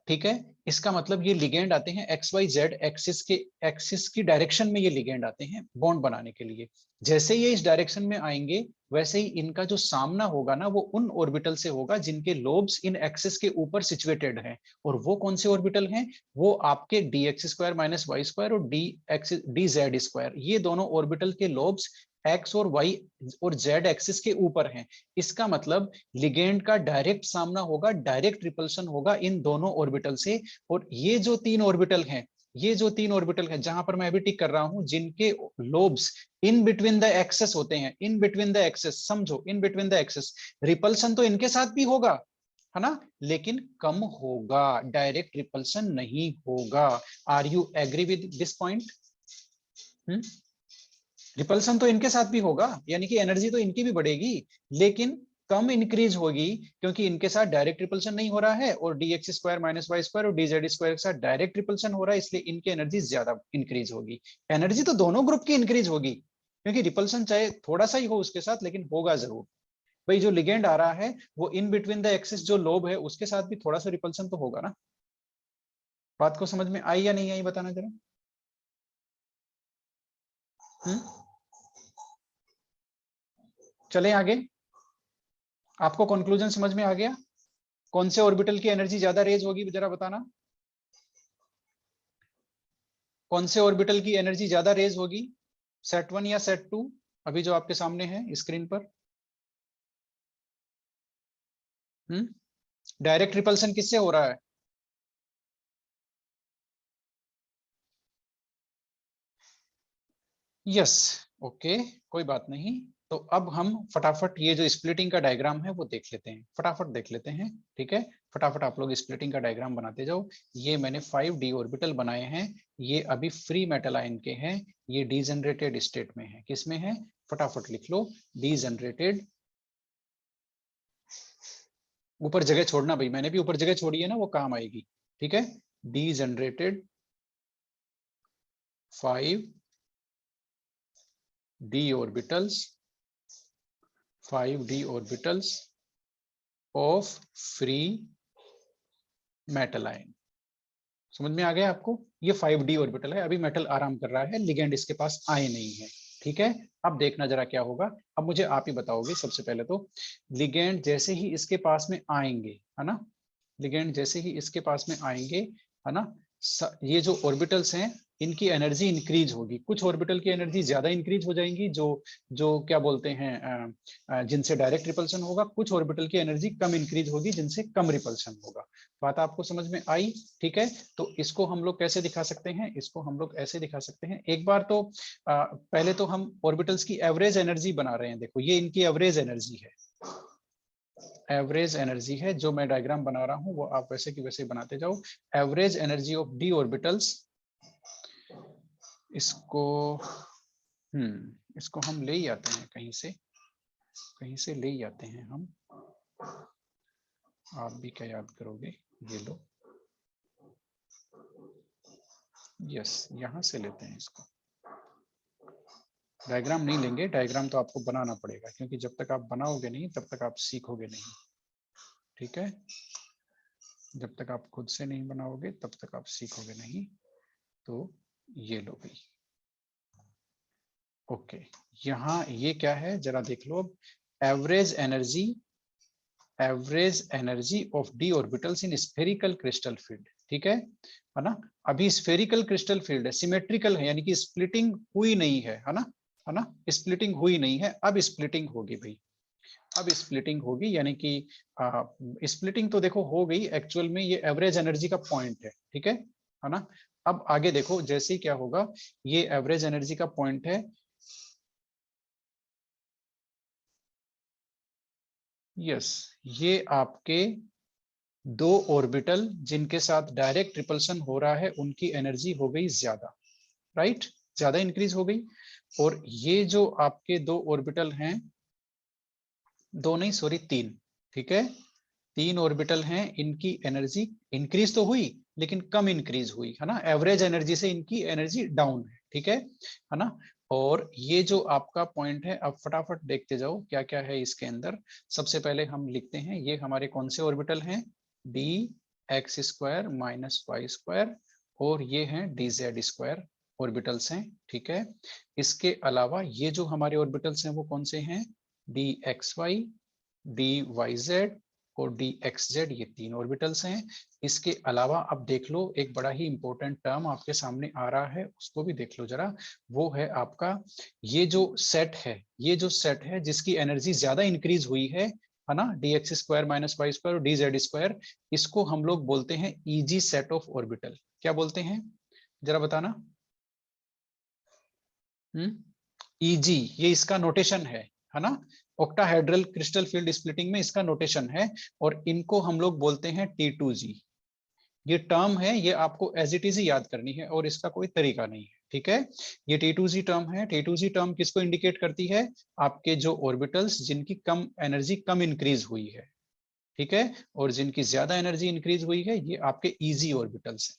[SPEAKER 1] ठीक है, इसका मतलब ये लिगेंड आते हैं एक्स वाई जेड एक्सिस की डायरेक्शन में, ये लिगेंड आते हैं बॉन्ड बनाने के लिए। जैसे ये इस डायरेक्शन में आएंगे, वैसे ही इनका जो सामना होगा ना, वो उन ऑर्बिटल से होगा जिनके लोब्स इन एक्सिस के ऊपर सिचुएटेड हैं। और वो कौन से ऑर्बिटल हैं? वो आपके d x square minus Y square और डी जेड स्क्वायर, ये दोनों ऑर्बिटल के लोब्स एक्स और वाई और जेड एक्सिस के ऊपर हैं। इसका मतलब लिगेंड का डायरेक्ट सामना होगा, डायरेक्ट रिपल्सन होगा इन दोनों ऑर्बिटल से। और ये जो 3 ऑर्बिटल हैं, ये जो 3 ऑर्बिटल हैं जहां पर मैं अभी टिक कर रहा हूं, जिनके lobes in between the axes होते हैं, इन बिटवीन द एक्सेस, समझो, in between the axes, repulsion तो इनके साथ भी होगा, है ना, लेकिन कम होगा, डायरेक्ट रिपल्सन नहीं होगा। Are you agree with this point? Repulsion तो इनके साथ भी होगा, यानी कि एनर्जी तो इनकी भी बढ़ेगी, लेकिन कम इंक्रीज होगी, क्योंकि इनके साथ डायरेक्ट रिपल्सन नहीं हो रहा है, और d x square minus Y square और डी जेड स्क्वायर के साथ डायरेक्ट रिपल्सन हो रहा है, इसलिए इनकी एनर्जी ज्यादा इंक्रीज होगी। एनर्जी तो दोनों ग्रुप की इंक्रीज होगी, क्योंकि रिपल्सन चाहे थोड़ा सा ही हो उसके साथ, लेकिन होगा जरूर। भाई जो लिगेंड आ रहा है, वो इन बिटवीन द एक्सिस जो लोब है, उसके साथ भी थोड़ा सा रिपल्सन तो होगा ना। बात को समझ में आई या नहीं आई, बताना जरा। चलें आगे। आपको कंक्लूजन समझ में आ गया? कौन से ऑर्बिटल की एनर्जी ज्यादा रेज होगी, जरा बताना। कौन से ऑर्बिटल की एनर्जी ज्यादा रेज होगी, सेट 1 या सेट 2? अभी जो आपके सामने है स्क्रीन पर। डायरेक्ट रिपल्सन किससे हो रहा है? यस, ओके, कोई बात नहीं। तो अब हम फटाफट ये जो स्प्लिटिंग का डायग्राम है वो देख लेते हैं, फटाफट देख लेते हैं। ठीक है, फटाफट आप लोग स्प्लिटिंग का डायग्राम बनाते जाओ। ये मैंने 5d ऑर्बिटल बनाए हैं, ये अभी फ्री मेटल आयन के हैं, ये डीजनरेटेड स्टेट में है। किस में है? फटाफट लिख लो, डीजनरेटेड। ऊपर जगह छोड़ना भाई, मैंने भी ऊपर जगह छोड़ी है ना, वो काम आएगी। ठीक है, degenerated 5d orbitals, 5d orbitals of free metal ion। समझ में आ गया आपको? ये 5d ऑर्बिटल है, अभी मेटल आराम कर रहा है, लिगेंड इसके पास आए नहीं है। ठीक है, अब देखना जरा क्या होगा। अब मुझे आप ही बताओगे। सबसे पहले तो लिगेंड जैसे ही इसके पास में आएंगे, है ना, लिगेंड जैसे ही इसके पास में आएंगे, है ना, ये जो ऑर्बिटल्स हैं इनकी एनर्जी इंक्रीज होगी। कुछ ऑर्बिटल की एनर्जी ज्यादा इंक्रीज हो जाएंगी, जो जो क्या बोलते हैं, जिनसे डायरेक्ट रिपल्सन होगा। कुछ ऑर्बिटल की एनर्जी कम इंक्रीज होगी, जिनसे कम रिपल्सन होगा। बात आपको समझ में आई? ठीक है, तो इसको हम लोग कैसे दिखा सकते हैं? इसको हम लोग ऐसे दिखा सकते हैं। एक बार तो पहले तो हम ऑर्बिटल्स की एवरेज एनर्जी बना रहे हैं। देखो, ये इनकी एवरेज एनर्जी है, एवरेज एनर्जी है। जो मैं डायग्राम बना रहा हूं वो आप वैसे की वैसे बनाते जाओ। Average energy of D orbitals, इसको इसको हम ले ही आते हैं कहीं से, कहीं से ले ही आते हैं हम। आप भी क्या याद करोगे, ये लो, यस, यहां से लेते हैं इसको। डायग्राम नहीं लेंगे, डायग्राम तो आपको बनाना पड़ेगा, क्योंकि जब तक आप बनाओगे नहीं तब तक आप सीखोगे नहीं। ठीक है, जब तक आप खुद से नहीं बनाओगे तब तक आप सीखोगे नहीं। तो ये लो भाई, ओके। यहाँ ये क्या है जरा देख लो अब। Average energy, average energy of D orbitals in spherical crystal field. ठीक है ना। अभी स्फेरिकल क्रिस्टल फील्ड है, सिमेट्रिकल है, यानी कि स्प्लिटिंग हुई नहीं है ना, है ना, स्प्लिटिंग हुई नहीं है। अब स्प्लिटिंग होगी भाई, अब स्प्लिटिंग होगी, यानी कि स्प्लिटिंग तो देखो हो गई एक्चुअल में। ये एवरेज एनर्जी का पॉइंट है, ठीक है ना। अब आगे देखो जैसे ही क्या होगा, ये एवरेज एनर्जी का पॉइंट है। यस, ये आपके दो ऑर्बिटल जिनके साथ डायरेक्ट रिपल्सन हो रहा है, उनकी एनर्जी हो गई ज्यादा, राइट, ज्यादा इंक्रीज हो गई। और ये जो आपके दो ऑर्बिटल हैं, दो नहीं सॉरी तीन, ठीक है, तीन ऑर्बिटल हैं, इनकी एनर्जी इंक्रीज तो हुई लेकिन कम इंक्रीज हुई, है ना। एवरेज एनर्जी से इनकी एनर्जी डाउन है ना। और ये जो आपका पॉइंट है, अब फटाफट देखते जाओ क्या क्या है इसके अंदर। सबसे पहले हम लिखते हैं, ये हमारे कौन से ऑर्बिटल हैं, d x square minus Y square, और ये हैं डी जेड स्क्वायर ऑर्बिटल्स हैं। ठीक है, इसके अलावा ये जो हमारे ऑर्बिटल्स हैं वो कौन से हैं, d x y, d y z और डी एक्स जेड, ये तीन ऑर्बिटल्स हैं। इसके अलावा अब देख लो, एक बड़ा ही इंपॉर्टेंट टर्म आपके सामने आ रहा है, उसको भी देख लो जरा। वो है आपका ये जो सेट है, ये जो सेट है जिसकी एनर्जी ज्यादा इंक्रीज हुई है ना, d x square minus Y square और डी जेड स्क्वायर। इसको हम लोग बोलते हैं ईजी सेट ऑफ ऑर्बिटल। क्या बोलते हैं जरा बताना। ईजी, ये इसका नोटेशन है ना। ऑक्टाहेड्रल क्रिस्टल फील्ड स्प्लिटिंग में इसका नोटेशन है, और इनको हम लोग बोलते हैं T2G। ये टर्म है, ये आपको एज इट इज याद करनी है, और इसका कोई तरीका नहीं है। ठीक है, ये T2G टर्म है। T2G टर्म किसको इंडिकेट करती है, आपके जो ऑर्बिटल्स जिनकी कम एनर्जी कम इंक्रीज हुई है, ठीक है, और जिनकी ज्यादा एनर्जी इंक्रीज हुई है, ये आपके इजी ऑर्बिटल्स है।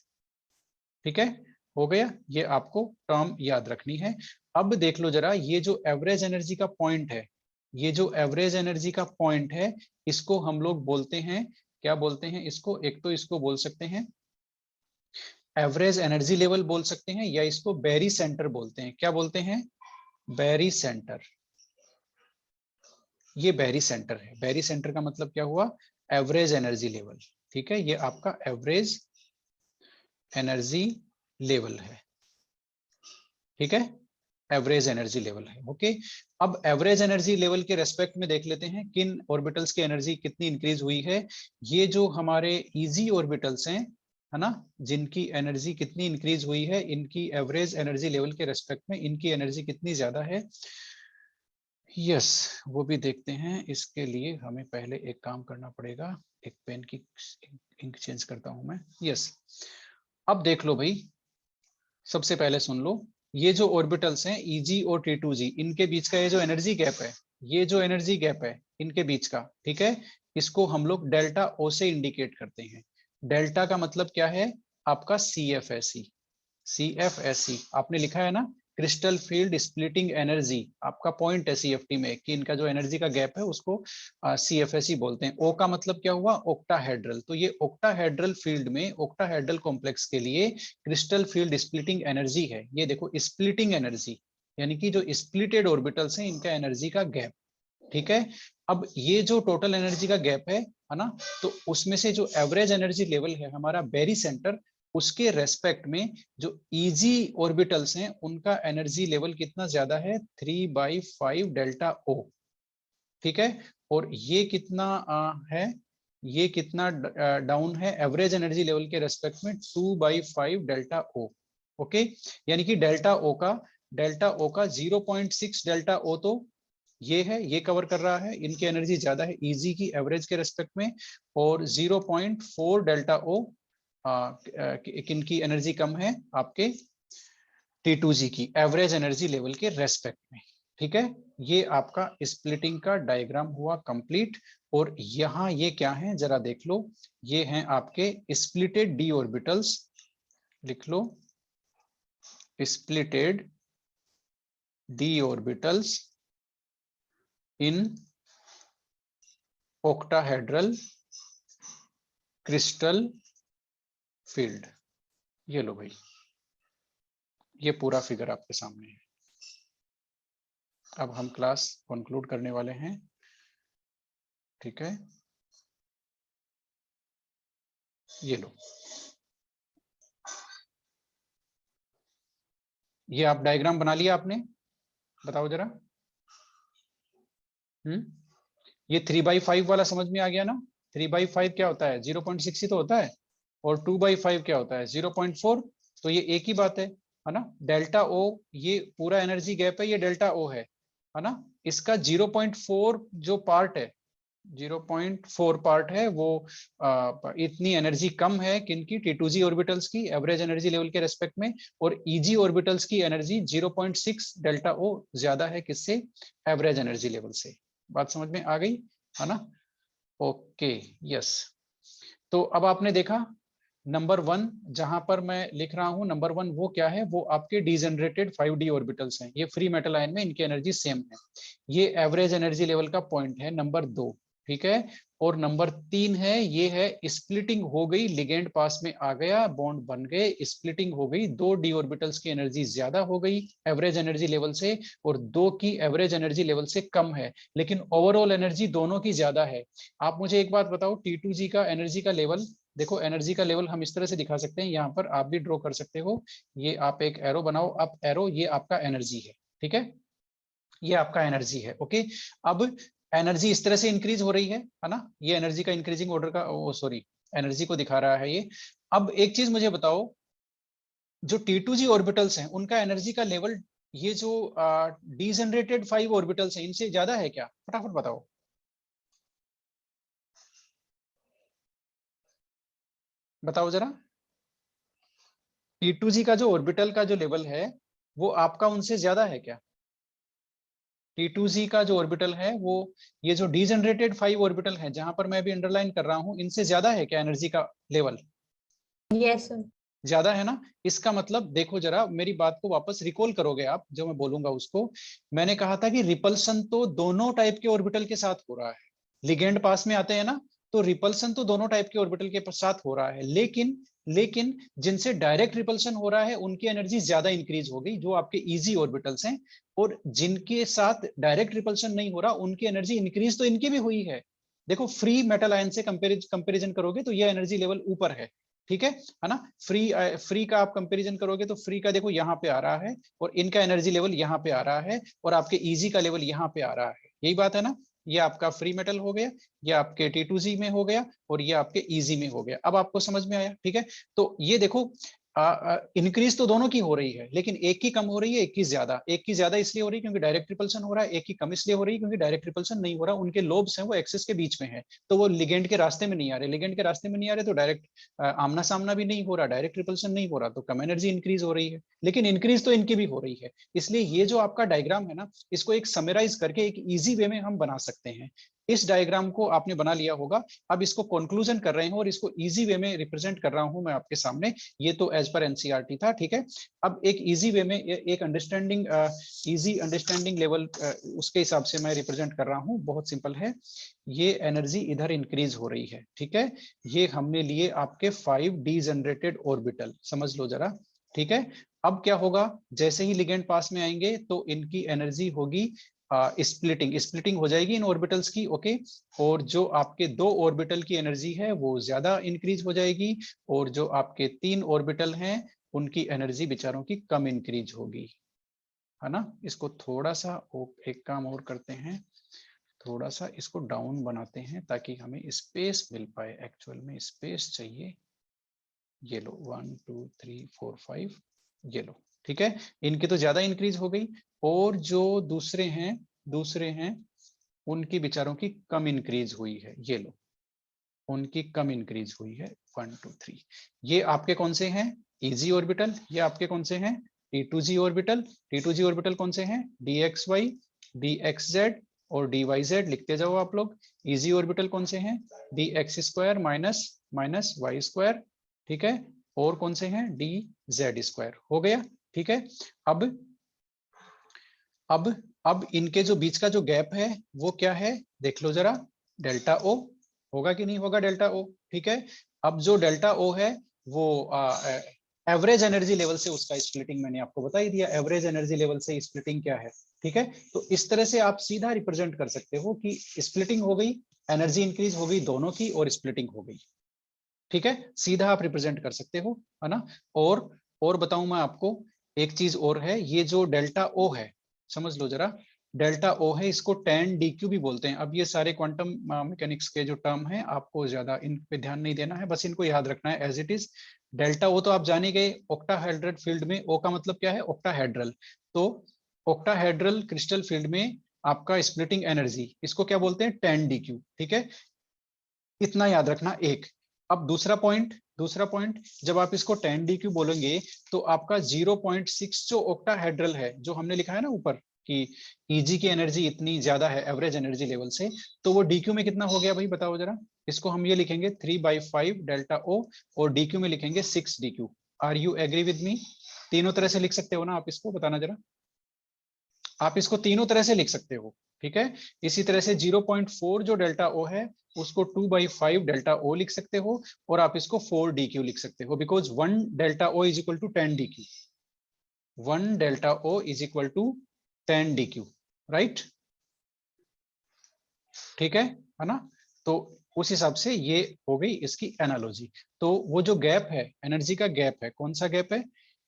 [SPEAKER 1] ठीक है, हो गया, ये आपको टर्म याद रखनी है। अब देख लो जरा, ये जो एवरेज एनर्जी का पॉइंट है, ये जो एवरेज एनर्जी का पॉइंट है, इसको हम लोग बोलते हैं, क्या बोलते हैं इसको, एक तो इसको बोल सकते हैं एवरेज एनर्जी लेवल बोल सकते हैं, या इसको बैरी सेंटर बोलते हैं। क्या बोलते हैं, बैरी सेंटर। ये बैरी सेंटर है। बैरी सेंटर का मतलब क्या हुआ, एवरेज एनर्जी लेवल, ठीक है, ये आपका एवरेज एनर्जी लेवल है, ठीक है, एवरेज एनर्जी लेवल है। ओके, अब एवरेज एनर्जी लेवल के रेस्पेक्ट में देख लेते हैं किन ऑर्बिटल्स की एनर्जी कितनी इंक्रीज हुई है। ये जो हमारे इजी ऑर्बिटल्स हैं, है ना, जिनकी एनर्जी कितनी इंक्रीज हुई है, इनकी एवरेज एनर्जी लेवल के रेस्पेक्ट में इनकी एनर्जी कितनी ज्यादा है। यस, वो भी देखते हैं। इसके लिए हमें पहले एक काम करना पड़ेगा, एक पेन की इंक चेंज करता हूं मैं। यस, अब देख लो भाई, सबसे पहले सुन लो, ये जो ऑर्बिटल्स हैं Eg और T2g, इनके बीच का ये जो एनर्जी गैप है, ये जो एनर्जी गैप है इनके बीच का, ठीक है, इसको हम लोग डेल्टा O से इंडिकेट करते हैं। डेल्टा का मतलब क्या है, आपका CFSE। CFSE आपने लिखा है ना, क्रिस्टल फील्ड स्प्लिटिंग एनर्जी, आपका पॉइंट है CFT में कि इनका जो एनर्जी का गैप है उसको CFSE बोलते हैं। O का मतलब क्या हुआ, ऑक्टाहेड्रल। तो ये ऑक्टाहेड्रल फील्ड में, ऑक्टाहेड्रल कॉम्प्लेक्स के लिए क्रिस्टल फील्ड स्प्लिटिंग एनर्जी है। ये देखो, स्प्लिटिंग एनर्जी यानी कि जो स्प्लिटेड ऑर्बिटल्स हैं इनका एनर्जी का गैप, ठीक है। अब ये जो टोटल एनर्जी का गैप है ना, तो उसमें से जो एवरेज एनर्जी लेवल है हमारा बेरी सेंटर, उसके रेस्पेक्ट में जो इजी ऑर्बिटल्स हैं उनका एनर्जी लेवल कितना ज्यादा है, 3/5 डेल्टा O, ठीक है। और ये कितना है, ये कितना डाउन है एवरेज एनर्जी लेवल के रेस्पेक्ट में, 2/5 डेल्टा O। ओके, यानी कि डेल्टा O का 0.6 डेल्टा O तो ये है, ये कवर कर रहा है, इनकी एनर्जी ज्यादा है इजी की एवरेज के रेस्पेक्ट में, और 0.4 डेल्टा O किनकी एनर्जी कम है, आपके T2g की एवरेज एनर्जी लेवल के रेस्पेक्ट में, ठीक है। ये आपका स्प्लिटिंग का डायग्राम हुआ कंप्लीट। और यहाँ ये क्या है जरा देख लो, ये हैं आपके स्प्लिटेड d ऑर्बिटल्स, लिख लो, splitted d orbitals in octahedral crystal field. ये लो भाई, ये पूरा फिगर आपके सामने है। अब हम क्लास कंक्लूड करने वाले हैं, ठीक है, ये लो, ये आप डायग्राम बना लिया आपने, बताओ जरा। ये 3/5 वाला समझ में आ गया ना, 3/5 क्या होता है, 0.6 ही तो होता है, और 2/5 क्या होता है, 0.4। तो ये एक ही बात है ना। डेल्टा O, ये पूरा एनर्जी गैप है, ये डेल्टा O है ना। इसका 0.4 जो पार्ट है, 0.4 पार्ट है वो इतनी एनर्जी कम है किनकी, T2g ऑर्बिटल्स की एवरेज एनर्जी लेवल के रेस्पेक्ट में, और EG ऑर्बिटल्स की एनर्जी 0.6 डेल्टा O ज्यादा है किससे, एवरेज एनर्जी लेवल से। बात समझ में आ गई है ना। Okay, yes. तो अब आपने देखा नंबर 1 जहां पर मैं लिख रहा हूं, नंबर 1 वो क्या है, वो आपके डीजनरेटेड 5d ऑर्बिटल्स हैं। ये फ्री मेटल आयन में इनकी एनर्जी सेम है, ये एवरेज एनर्जी लेवल का पॉइंट है नंबर 2, ठीक है। और नंबर 3 है, ये है स्प्लिटिंग हो गई, लिगेंड पास में आ गया, बॉन्ड बन गए, स्प्लिटिंग हो गई, 2 d ऑर्बिटल्स की एनर्जी ज्यादा हो गई एवरेज एनर्जी लेवल से, और 2 की एवरेज एनर्जी लेवल से कम है, लेकिन ओवरऑल एनर्जी दोनों की ज्यादा है। आप मुझे एक बात बताओ, T2g का एनर्जी का लेवल देखो, एनर्जी का लेवल हम इस तरह से दिखा सकते हैं, यहाँ पर आप भी ड्रॉ कर सकते हो, ये आप एक एरो बनाओ, अप एरो, ये आपका एनर्जी है, ठीक है, ये आपका एनर्जी है। ओके, अब एनर्जी इस तरह से इंक्रीज हो रही है ना, ये एनर्जी का इंक्रीजिंग ऑर्डर का, सॉरी, एनर्जी को दिखा रहा है ये। अब एक चीज मुझे बताओ, जो T2g ऑर्बिटल्स हैं उनका एनर्जी का लेवल, ये जो डीजनरेटेड 5 ऑर्बिटल्स हैं इनसे ज्यादा है क्या, फटाफट बताओ, बताओ जरा। T2g का जो ऑर्बिटल का जो लेवल है वो आपका उनसे ज्यादा है क्या, T2g का जो ऑर्बिटल है वो, ये जो डीजनरेटेड 5 ऑर्बिटल है जहां पर मैं भी अंडरलाइन कर रहा हूं, इनसे ज्यादा है क्या एनर्जी का लेवल,
[SPEAKER 3] यस सर।
[SPEAKER 1] ज्यादा है ना। इसका मतलब देखो जरा, मेरी बात को वापस रिकॉल करोगे आप, जो मैं बोलूंगा उसको, मैंने कहा था कि रिपल्सन तो दोनों टाइप के ऑर्बिटल के साथ हो रहा है, लिगेंड पास में आते हैं ना, तो रिपल्सन तो दोनों टाइप के ऑर्बिटल के साथ हो रहा है, लेकिन लेकिन जिनसे डायरेक्ट रिपल्शन हो रहा है उनकी एनर्जी ज्यादा इंक्रीज हो गई, जो आपके इजी ऑर्बिटल्स हैं, और जिनके साथ डायरेक्ट रिपल्शन नहीं हो रहा उनकी एनर्जी इंक्रीज तो इनकी भी हुई है। देखो फ्री मेटल आयन से कंपेरिजन करोगे तो ये एनर्जी लेवल ऊपर है, ठीक है ना। फ्री का आप कंपैरिजन करोगे तो फ्री का देखो यहाँ पे आ रहा है, और इनका एनर्जी लेवल यहाँ पे आ रहा है, और आपके इजी का लेवल यहाँ पे आ रहा है। यही बात है ना, ये आपका फ्री मेटल हो गया, ये आपके T2Z में हो गया, और ये आपके इजी में हो गया। अब आपको समझ में आया, ठीक है। तो ये देखो इंक्रीज तो दोनों की हो रही है, लेकिन एक की कम हो रही है, एक की ज्यादा। एक की ज्यादा इसलिए हो रही है क्योंकि डायरेक्ट रिपल्शन हो रहा है, एक की कम इसलिए हो रही है क्योंकि डायरेक्ट रिपल्शन नहीं हो रहा। उनके लोब्स हैं वो एक्सिस के बीच में है, तो वो लिगेंड के रास्ते में नहीं आ रहे। लिगेंड के रास्ते में नहीं आ रहे तो डायरेक्ट आमना सामना भी नहीं हो रहा, डायरेक्ट रिपल्शन नहीं हो रहा, तो कम एनर्जी इंक्रीज हो रही है। लेकिन इंक्रीज तो इनकी भी हो रही है। इसलिए ये जो आपका डायग्राम है ना, इसको एक समराइज करके एक इजी वे में हम बना सकते हैं। इस डायग्राम को आपने बना लिया होगा। अब इसको कंक्लूजन कर रहे हैं और इसको इजी वे में रिप्रेजेंट कर रहा हूं मैं आपके सामने। ये तो एज पर एनसीईआरटी था, ठीक है। अब एक इजी वे में, एक अंडरस्टैंडिंग, इजी अंडरस्टैंडिंग लेवल, उसके हिसाब से मैं रिप्रेजेंट कर रहा हूं। बहुत सिंपल है, ये एनर्जी इधर इंक्रीज हो रही है, ठीक है। ये हमने लिए आपके 5 डीजनरेटेड ऑर्बिटल, समझ लो जरा, ठीक है। अब क्या होगा, जैसे ही लिगेंड पास में आएंगे तो इनकी एनर्जी होगी स्प्लिटिंग हो जाएगी इन ऑर्बिटल्स की, ओके। और जो आपके 2 ऑर्बिटल की एनर्जी है वो ज्यादा इंक्रीज हो जाएगी, और जो आपके 3 ऑर्बिटल हैं उनकी एनर्जी बेचारों की कम इंक्रीज होगी, है ना। इसको थोड़ा सा एक काम और करते हैं, थोड़ा सा इसको डाउन बनाते हैं ताकि हमें स्पेस मिल पाए। एक्चुअल में स्पेस चाहिए। ये लो 1 2 3 4 5, ये लो, ठीक है। इनकी तो ज्यादा इंक्रीज हो गई, और जो दूसरे हैं उनकी बेचारों की कम इंक्रीज हुई है। ये लो, उनकी कम इंक्रीज हुई है 1 2 3। ये आपके कौन से हैं, इजी ऑर्बिटल। ये आपके कौन से हैं, T2Z ऑर्बिटल। T2Z ऑर्बिटल कौन से हैं, DXY, DXZ और DYZ, लिखते जाओ आप लोग। इजी ऑर्बिटल कौन से हैं, DX square minus minus Y square, ठीक है। और कौन से हैं, DZ स्क्वायर, हो गया, ठीक है। अब अब इनके जो बीच का जो गैप है वो क्या है, देख लो जरा, डेल्टा O। होगा कि नहीं होगा डेल्टा O, ठीक है। अब जो डेल्टा O है वो एवरेज एनर्जी लेवल से उसका स्प्लिटिंग मैंने आपको बता ही दिया। एवरेज एनर्जी लेवल से स्प्लिटिंग क्या है, ठीक है। तो इस तरह से आप सीधा रिप्रेजेंट कर सकते हो कि स्प्लिटिंग हो गई, एनर्जी इंक्रीज हो गई दोनों की, और स्प्लिटिंग हो गई, ठीक है। सीधा आप रिप्रेजेंट कर सकते हो, है ना। और बताऊं मैं आपको, एक चीज और है, ये जो डेल्टा O है, समझ लो जरा, डेल्टा O है, इसको tan dq भी बोलते हैं। अब ये सारे क्वांटम मैकेनिक्स के जो टर्म हैं आपको ज्यादा इन पे ध्यान नहीं देना है, बस इनको याद रखना है as it is. Delta O तो आप जाने गए, ऑक्टाहेड्रल फील्ड में O का मतलब क्या है, ऑक्टाहेड्रल। तो ऑक्टाहेड्रल क्रिस्टल फील्ड में आपका स्प्लिटिंग एनर्जी, इसको क्या बोलते हैं, tan dq, ठीक है। इतना याद रखना एक। अब दूसरा पॉइंट, जब आप इसको tan dq बोलेंगे तो आपका 0.6 जो ऑक्टाहेड्रल है, जो हमने लिखा है ना ऊपर कि Eg की एनर्जी इतनी ज्यादा है एवरेज एनर्जी लेवल से, तो वो dq में कितना हो गया भाई, बताओ जरा। इसको हम ये लिखेंगे 3/5 डेल्टा O, और dq में लिखेंगे 6 dq। Are you agree with me, तीनों तरह से लिख सकते हो ना आप इसको, बताना जरा। आप इसको तीनों तरह से लिख सकते हो, ठीक है। इसी तरह से 0.4 जो डेल्टा O है उसको 2/5 डेल्टा O लिख सकते हो, और आप इसको 4 dq लिख सकते हो, because 1 delta O is equal to 10 dq। 1 delta O is equal to 10 dq, right, ठीक है ना। तो उस हिसाब से ये हो गई इसकी एनालॉजी। तो वो जो गैप है, एनर्जी का गैप है, कौन सा गैप है,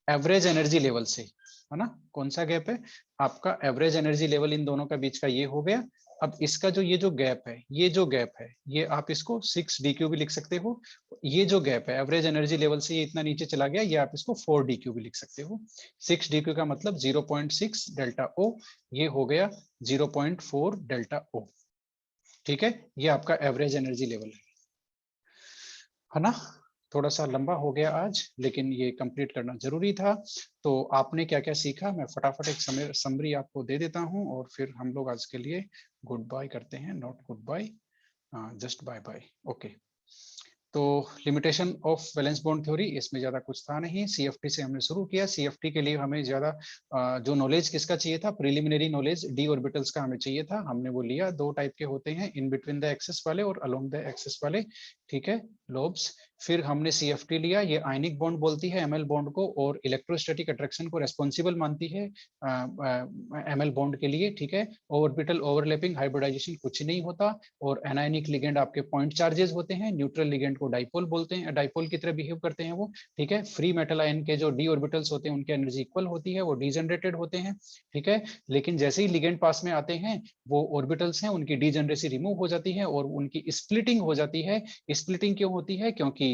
[SPEAKER 1] एवरेज एनर्जी लेवल से, है ना। कौन सा गैप है, आपका एवरेज एनर्जी लेवल इन दोनों का बीच का ये हो गया। अब इसका जो ये जो गैप है, ये आप इसको 6 dq भी लिख सकते हो। ये जो गैप है एवरेज एनर्जी लेवल से, ये इतना नीचे चला गया, ये आप इसको 4 dq भी लिख सकते हो। 6 dq का मतलब 0.6 डेल्टा O, ये हो गया 0.4 डेल्टा O, ठीक है। ये आपका एवरेज एनर्जी लेवल है ना। थोड़ा सा लंबा हो गया आज, लेकिन ये कंप्लीट करना जरूरी था। तो आपने क्या क्या सीखा, मैं फटाफट एक समरी आपको दे देता हूं, और फिर हम लोग आज के लिए गुड बाय करते हैं, not good bye, just bye bye, okay. तो limitation of valence bond theory, इसमें ज्यादा कुछ था नहीं। सीएफटी से हमने शुरू किया। सीएफटी के लिए हमें ज्यादा जो नॉलेज किसका चाहिए था, प्रिलिमिनरी नॉलेज डी ऑर्बिटल्स का हमें चाहिए था, हमने वो लिया। 2 टाइप के होते हैं, इन बिटवीन द एक्सिस वाले और अलोंग द एक्सिस वाले, ठीक है, लोब्स। फिर हमने CFT लिया, ये आयनिक बॉन्ड बोलती है ML बॉन्ड को, और इलेक्ट्रोस्टैटिक अट्रैक्शन को रेस्पॉन्सिबल मानती है ML बॉन्ड के लिए, ठीक है। ऑर्बिटल ओवरलैपिंग हाइब्रिडाइजेशन कुछ नहीं होता, और एनायनिक लिगेंड आपके पॉइंट चार्जेस होते हैं, न्यूट्रल लिगेंड को डाइपोल बोलते हैं, डाइपोल की तरह बिहेव करते हैं वो, ठीक है। फ्री मेटल आयन के जो डी ऑर्बिटल्स होते हैं उनकी एनर्जी इक्वल होती है, वो डीजनरेटेड होते हैं, ठीक है। लेकिन जैसे ही लिगेंड पास में आते हैं, वो ऑर्बिटल्स हैं उनकी डीजनरेसी रिमूव हो जाती है और उनकी स्प्लिटिंग हो जाती है। स्प्लिटिंग क्यों होती है? क्योंकि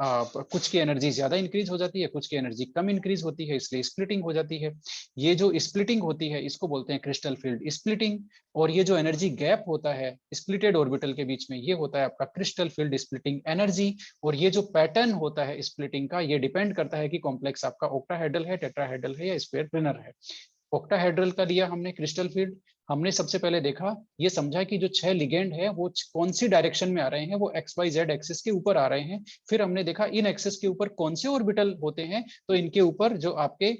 [SPEAKER 1] कुछ की एनर्जी ज्यादा इंक्रीज हो जाती है, कुछ की एनर्जी कम इंक्रीज होती है, इसलिए स्प्लिटिंग हो जाती है। ये जो स्प्लिटिंग होती है इसको बोलते हैं क्रिस्टल फील्ड स्प्लिटिंग। और ये जो एनर्जी गैप होता है स्प्लिटेड ऑर्बिटल के बीच में, ये होता है आपका क्रिस्टल फील्ड स्प्लिटिंग एनर्जी। और ये जो पैटर्न होता है स्प्लिटिंग का, ये डिपेंड करता है कि कॉम्प्लेक्स आपका ऑक्टाहेड्रल है, टेट्राहेड्रल है या स्क्वायर प्लेनर है। ऑक्टाहेड्रल का लिया हमने क्रिस्टल फील्ड। हमने सबसे पहले देखा, ये समझा कि जो 6 लिगेंड है वो कौन सी डायरेक्शन में आ रहे हैं, वो XYZ एक्सिस के ऊपर आ रहे हैं। फिर हमने देखा इन एक्सिस के ऊपर कौन से ऑर्बिटल होते हैं, तो इनके ऊपर जो आपके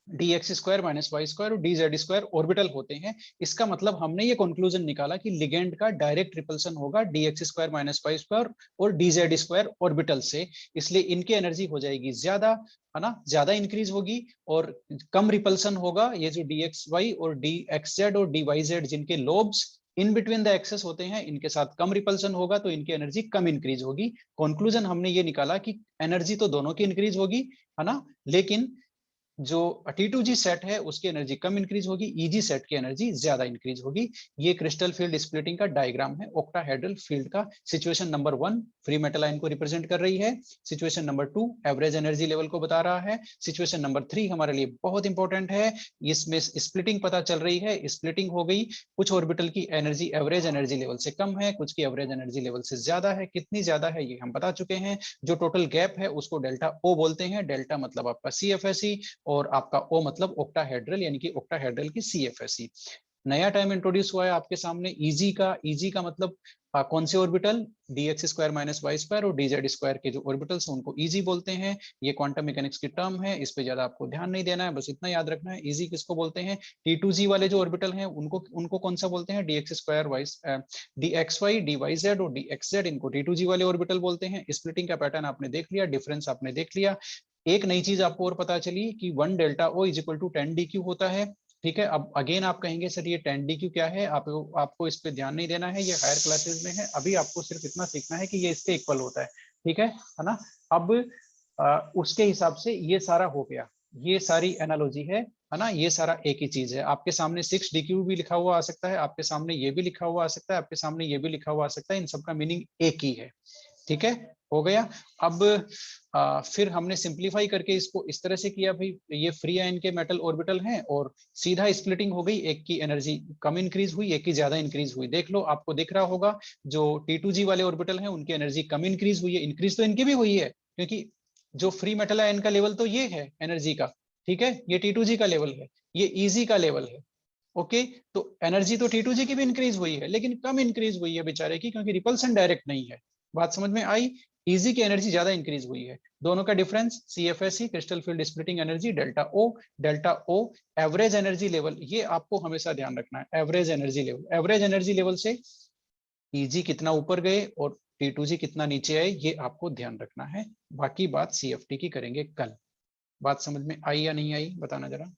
[SPEAKER 1] dx² - y² और dz² ऑर्बिटल होते हैं। इसका मतलब हमने ये कंक्लूजन निकाला कि लिगेंड का डायरेक्ट रिपल्सन होगा dx² - y² और dz² ऑर्बिटल से, इसलिए इनकी एनर्जी हो जाएगी ज्यादा, है ना, ज्यादा इंक्रीज होगी, और कम रिपल्सन होगा। ये जो dxy और dxz और dyz जिनके lobes in between the axes होते हैं, इनके साथ कम रिपल्सन होगा, तो इनकी एनर्जी कम इंक्रीज होगी। कंक्लूजन हमने ये निकाला कि एनर्जी तो दोनों की इंक्रीज होगी, है ना, लेकिन जो T2G सेट है उसकी एनर्जी कम इंक्रीज होगी, EG सेट की एनर्जी ज्यादा इंक्रीज होगी। ये क्रिस्टल फील्ड स्प्लिटिंग का डायग्राम है ऑक्टाहेड्रल फील्ड का। Situation number 1 free metal ion को रिप्रेजेंट कर रही है, situation number 2 average energy level को बता रहा है, सिचुएशन नंबर 3 हमारे लिए बहुत इंपॉर्टेंट है, इसमें स्प्लिटिंग पता चल रही है, स्प्लिटिंग हो गई, कुछ ऑर्बिटल की एनर्जी एवरेज एनर्जी लेवल से कम है, कुछ की एवरेज एनर्जी लेवल से ज्यादा है। कितनी ज्यादा है ये हम बता चुके हैं। जो टोटल गैप है उसको डेल्टा O बोलते हैं, डेल्टा मतलब आपका CFSE और आपका O मतलब ऑक्टाहेड्रल, यानी कि ऑक्टाहेड्रल की CFSE। नया टर्म इंट्रोड्यूस हुआ है आपके सामने EG का। EG का मतलब कौन से ऑर्बिटल, dx² - y² और dz² के जो ऑर्बिटल्स हैं उनको EG बोलते हैं। ये क्वांटम मैकेनिक्स की टर्म है, इस पे ज्यादा आपको ध्यान नहीं देना है, बस इतना याद रखना है EG किसको बोलते हैं। T2G वाले जो ऑर्बिटल हैं उनको कौन सा बोलते हैं, dxy dyz और dxz, इनको T2G वाले ऑर्बिटल बोलते हैं। स्प्लिटिंग का पैटर्न आपने देख लिया, डिफरेंस आपने देख लिया। एक नई चीज आपको और पता चली कि 1 डेल्टा O = 10 DQ होता है, ठीक है। अब अगेन आप कहेंगे सर ये 10 DQ क्या है, आपको इस पे ध्यान नहीं देना है, ये हायर क्लासेस में है, अभी आपको सिर्फ इतना सीखना है कि ये इसके इक्वल होता है, ठीक है ना। अब उसके हिसाब से ये सारा हो गया, ये सारी एनालॉजी है ना, ये सारा एक ही चीज है। आपके सामने 6 DQ भी लिखा हुआ आ सकता है, आपके सामने ये भी लिखा हुआ आ सकता है, आपके सामने ये भी लिखा हुआ आ सकता है, इन सबका मीनिंग एक ही है, ठीक है, हो गया। अब फिर हमने सिंप्लीफाई करके इसको इस तरह से किया, भाई ये फ्री आयन के मेटल ऑर्बिटल हैं और सीधा स्प्लिटिंग हो गई, एक की एनर्जी कम इंक्रीज हुई, एक की ज्यादा इंक्रीज हुई। देख लो, आपको दिख रहा होगा जो T2G वाले ऑर्बिटल हैं उनकी एनर्जी कम इंक्रीज हुई है, इंक्रीज तो इनकी भी हुई है, क्योंकि जो फ्री मेटल आयन का लेवल तो ये है एनर्जी का, ठीक है, ये T2G का लेवल है, ये EG का लेवल है, ओके। तो एनर्जी तो T2G की भी इंक्रीज हुई है, लेकिन कम इंक्रीज हुई है बेचारे की, क्योंकि रिपल्सन डायरेक्ट नहीं है। बात समझ में आई। EG की एनर्जी ज्यादा इंक्रीज हुई है। दोनों का difference CFSE crystal field splitting energy delta O average energy level, ये आपको हमेशा ध्यान रखना है, average energy level. Average energy level से EG कितना ऊपर गए और T2G कितना नीचे आए, ये आपको ध्यान रखना है। बाकी बात CFT की करेंगे कल। बात समझ में आई या नहीं आई, बताना जरा।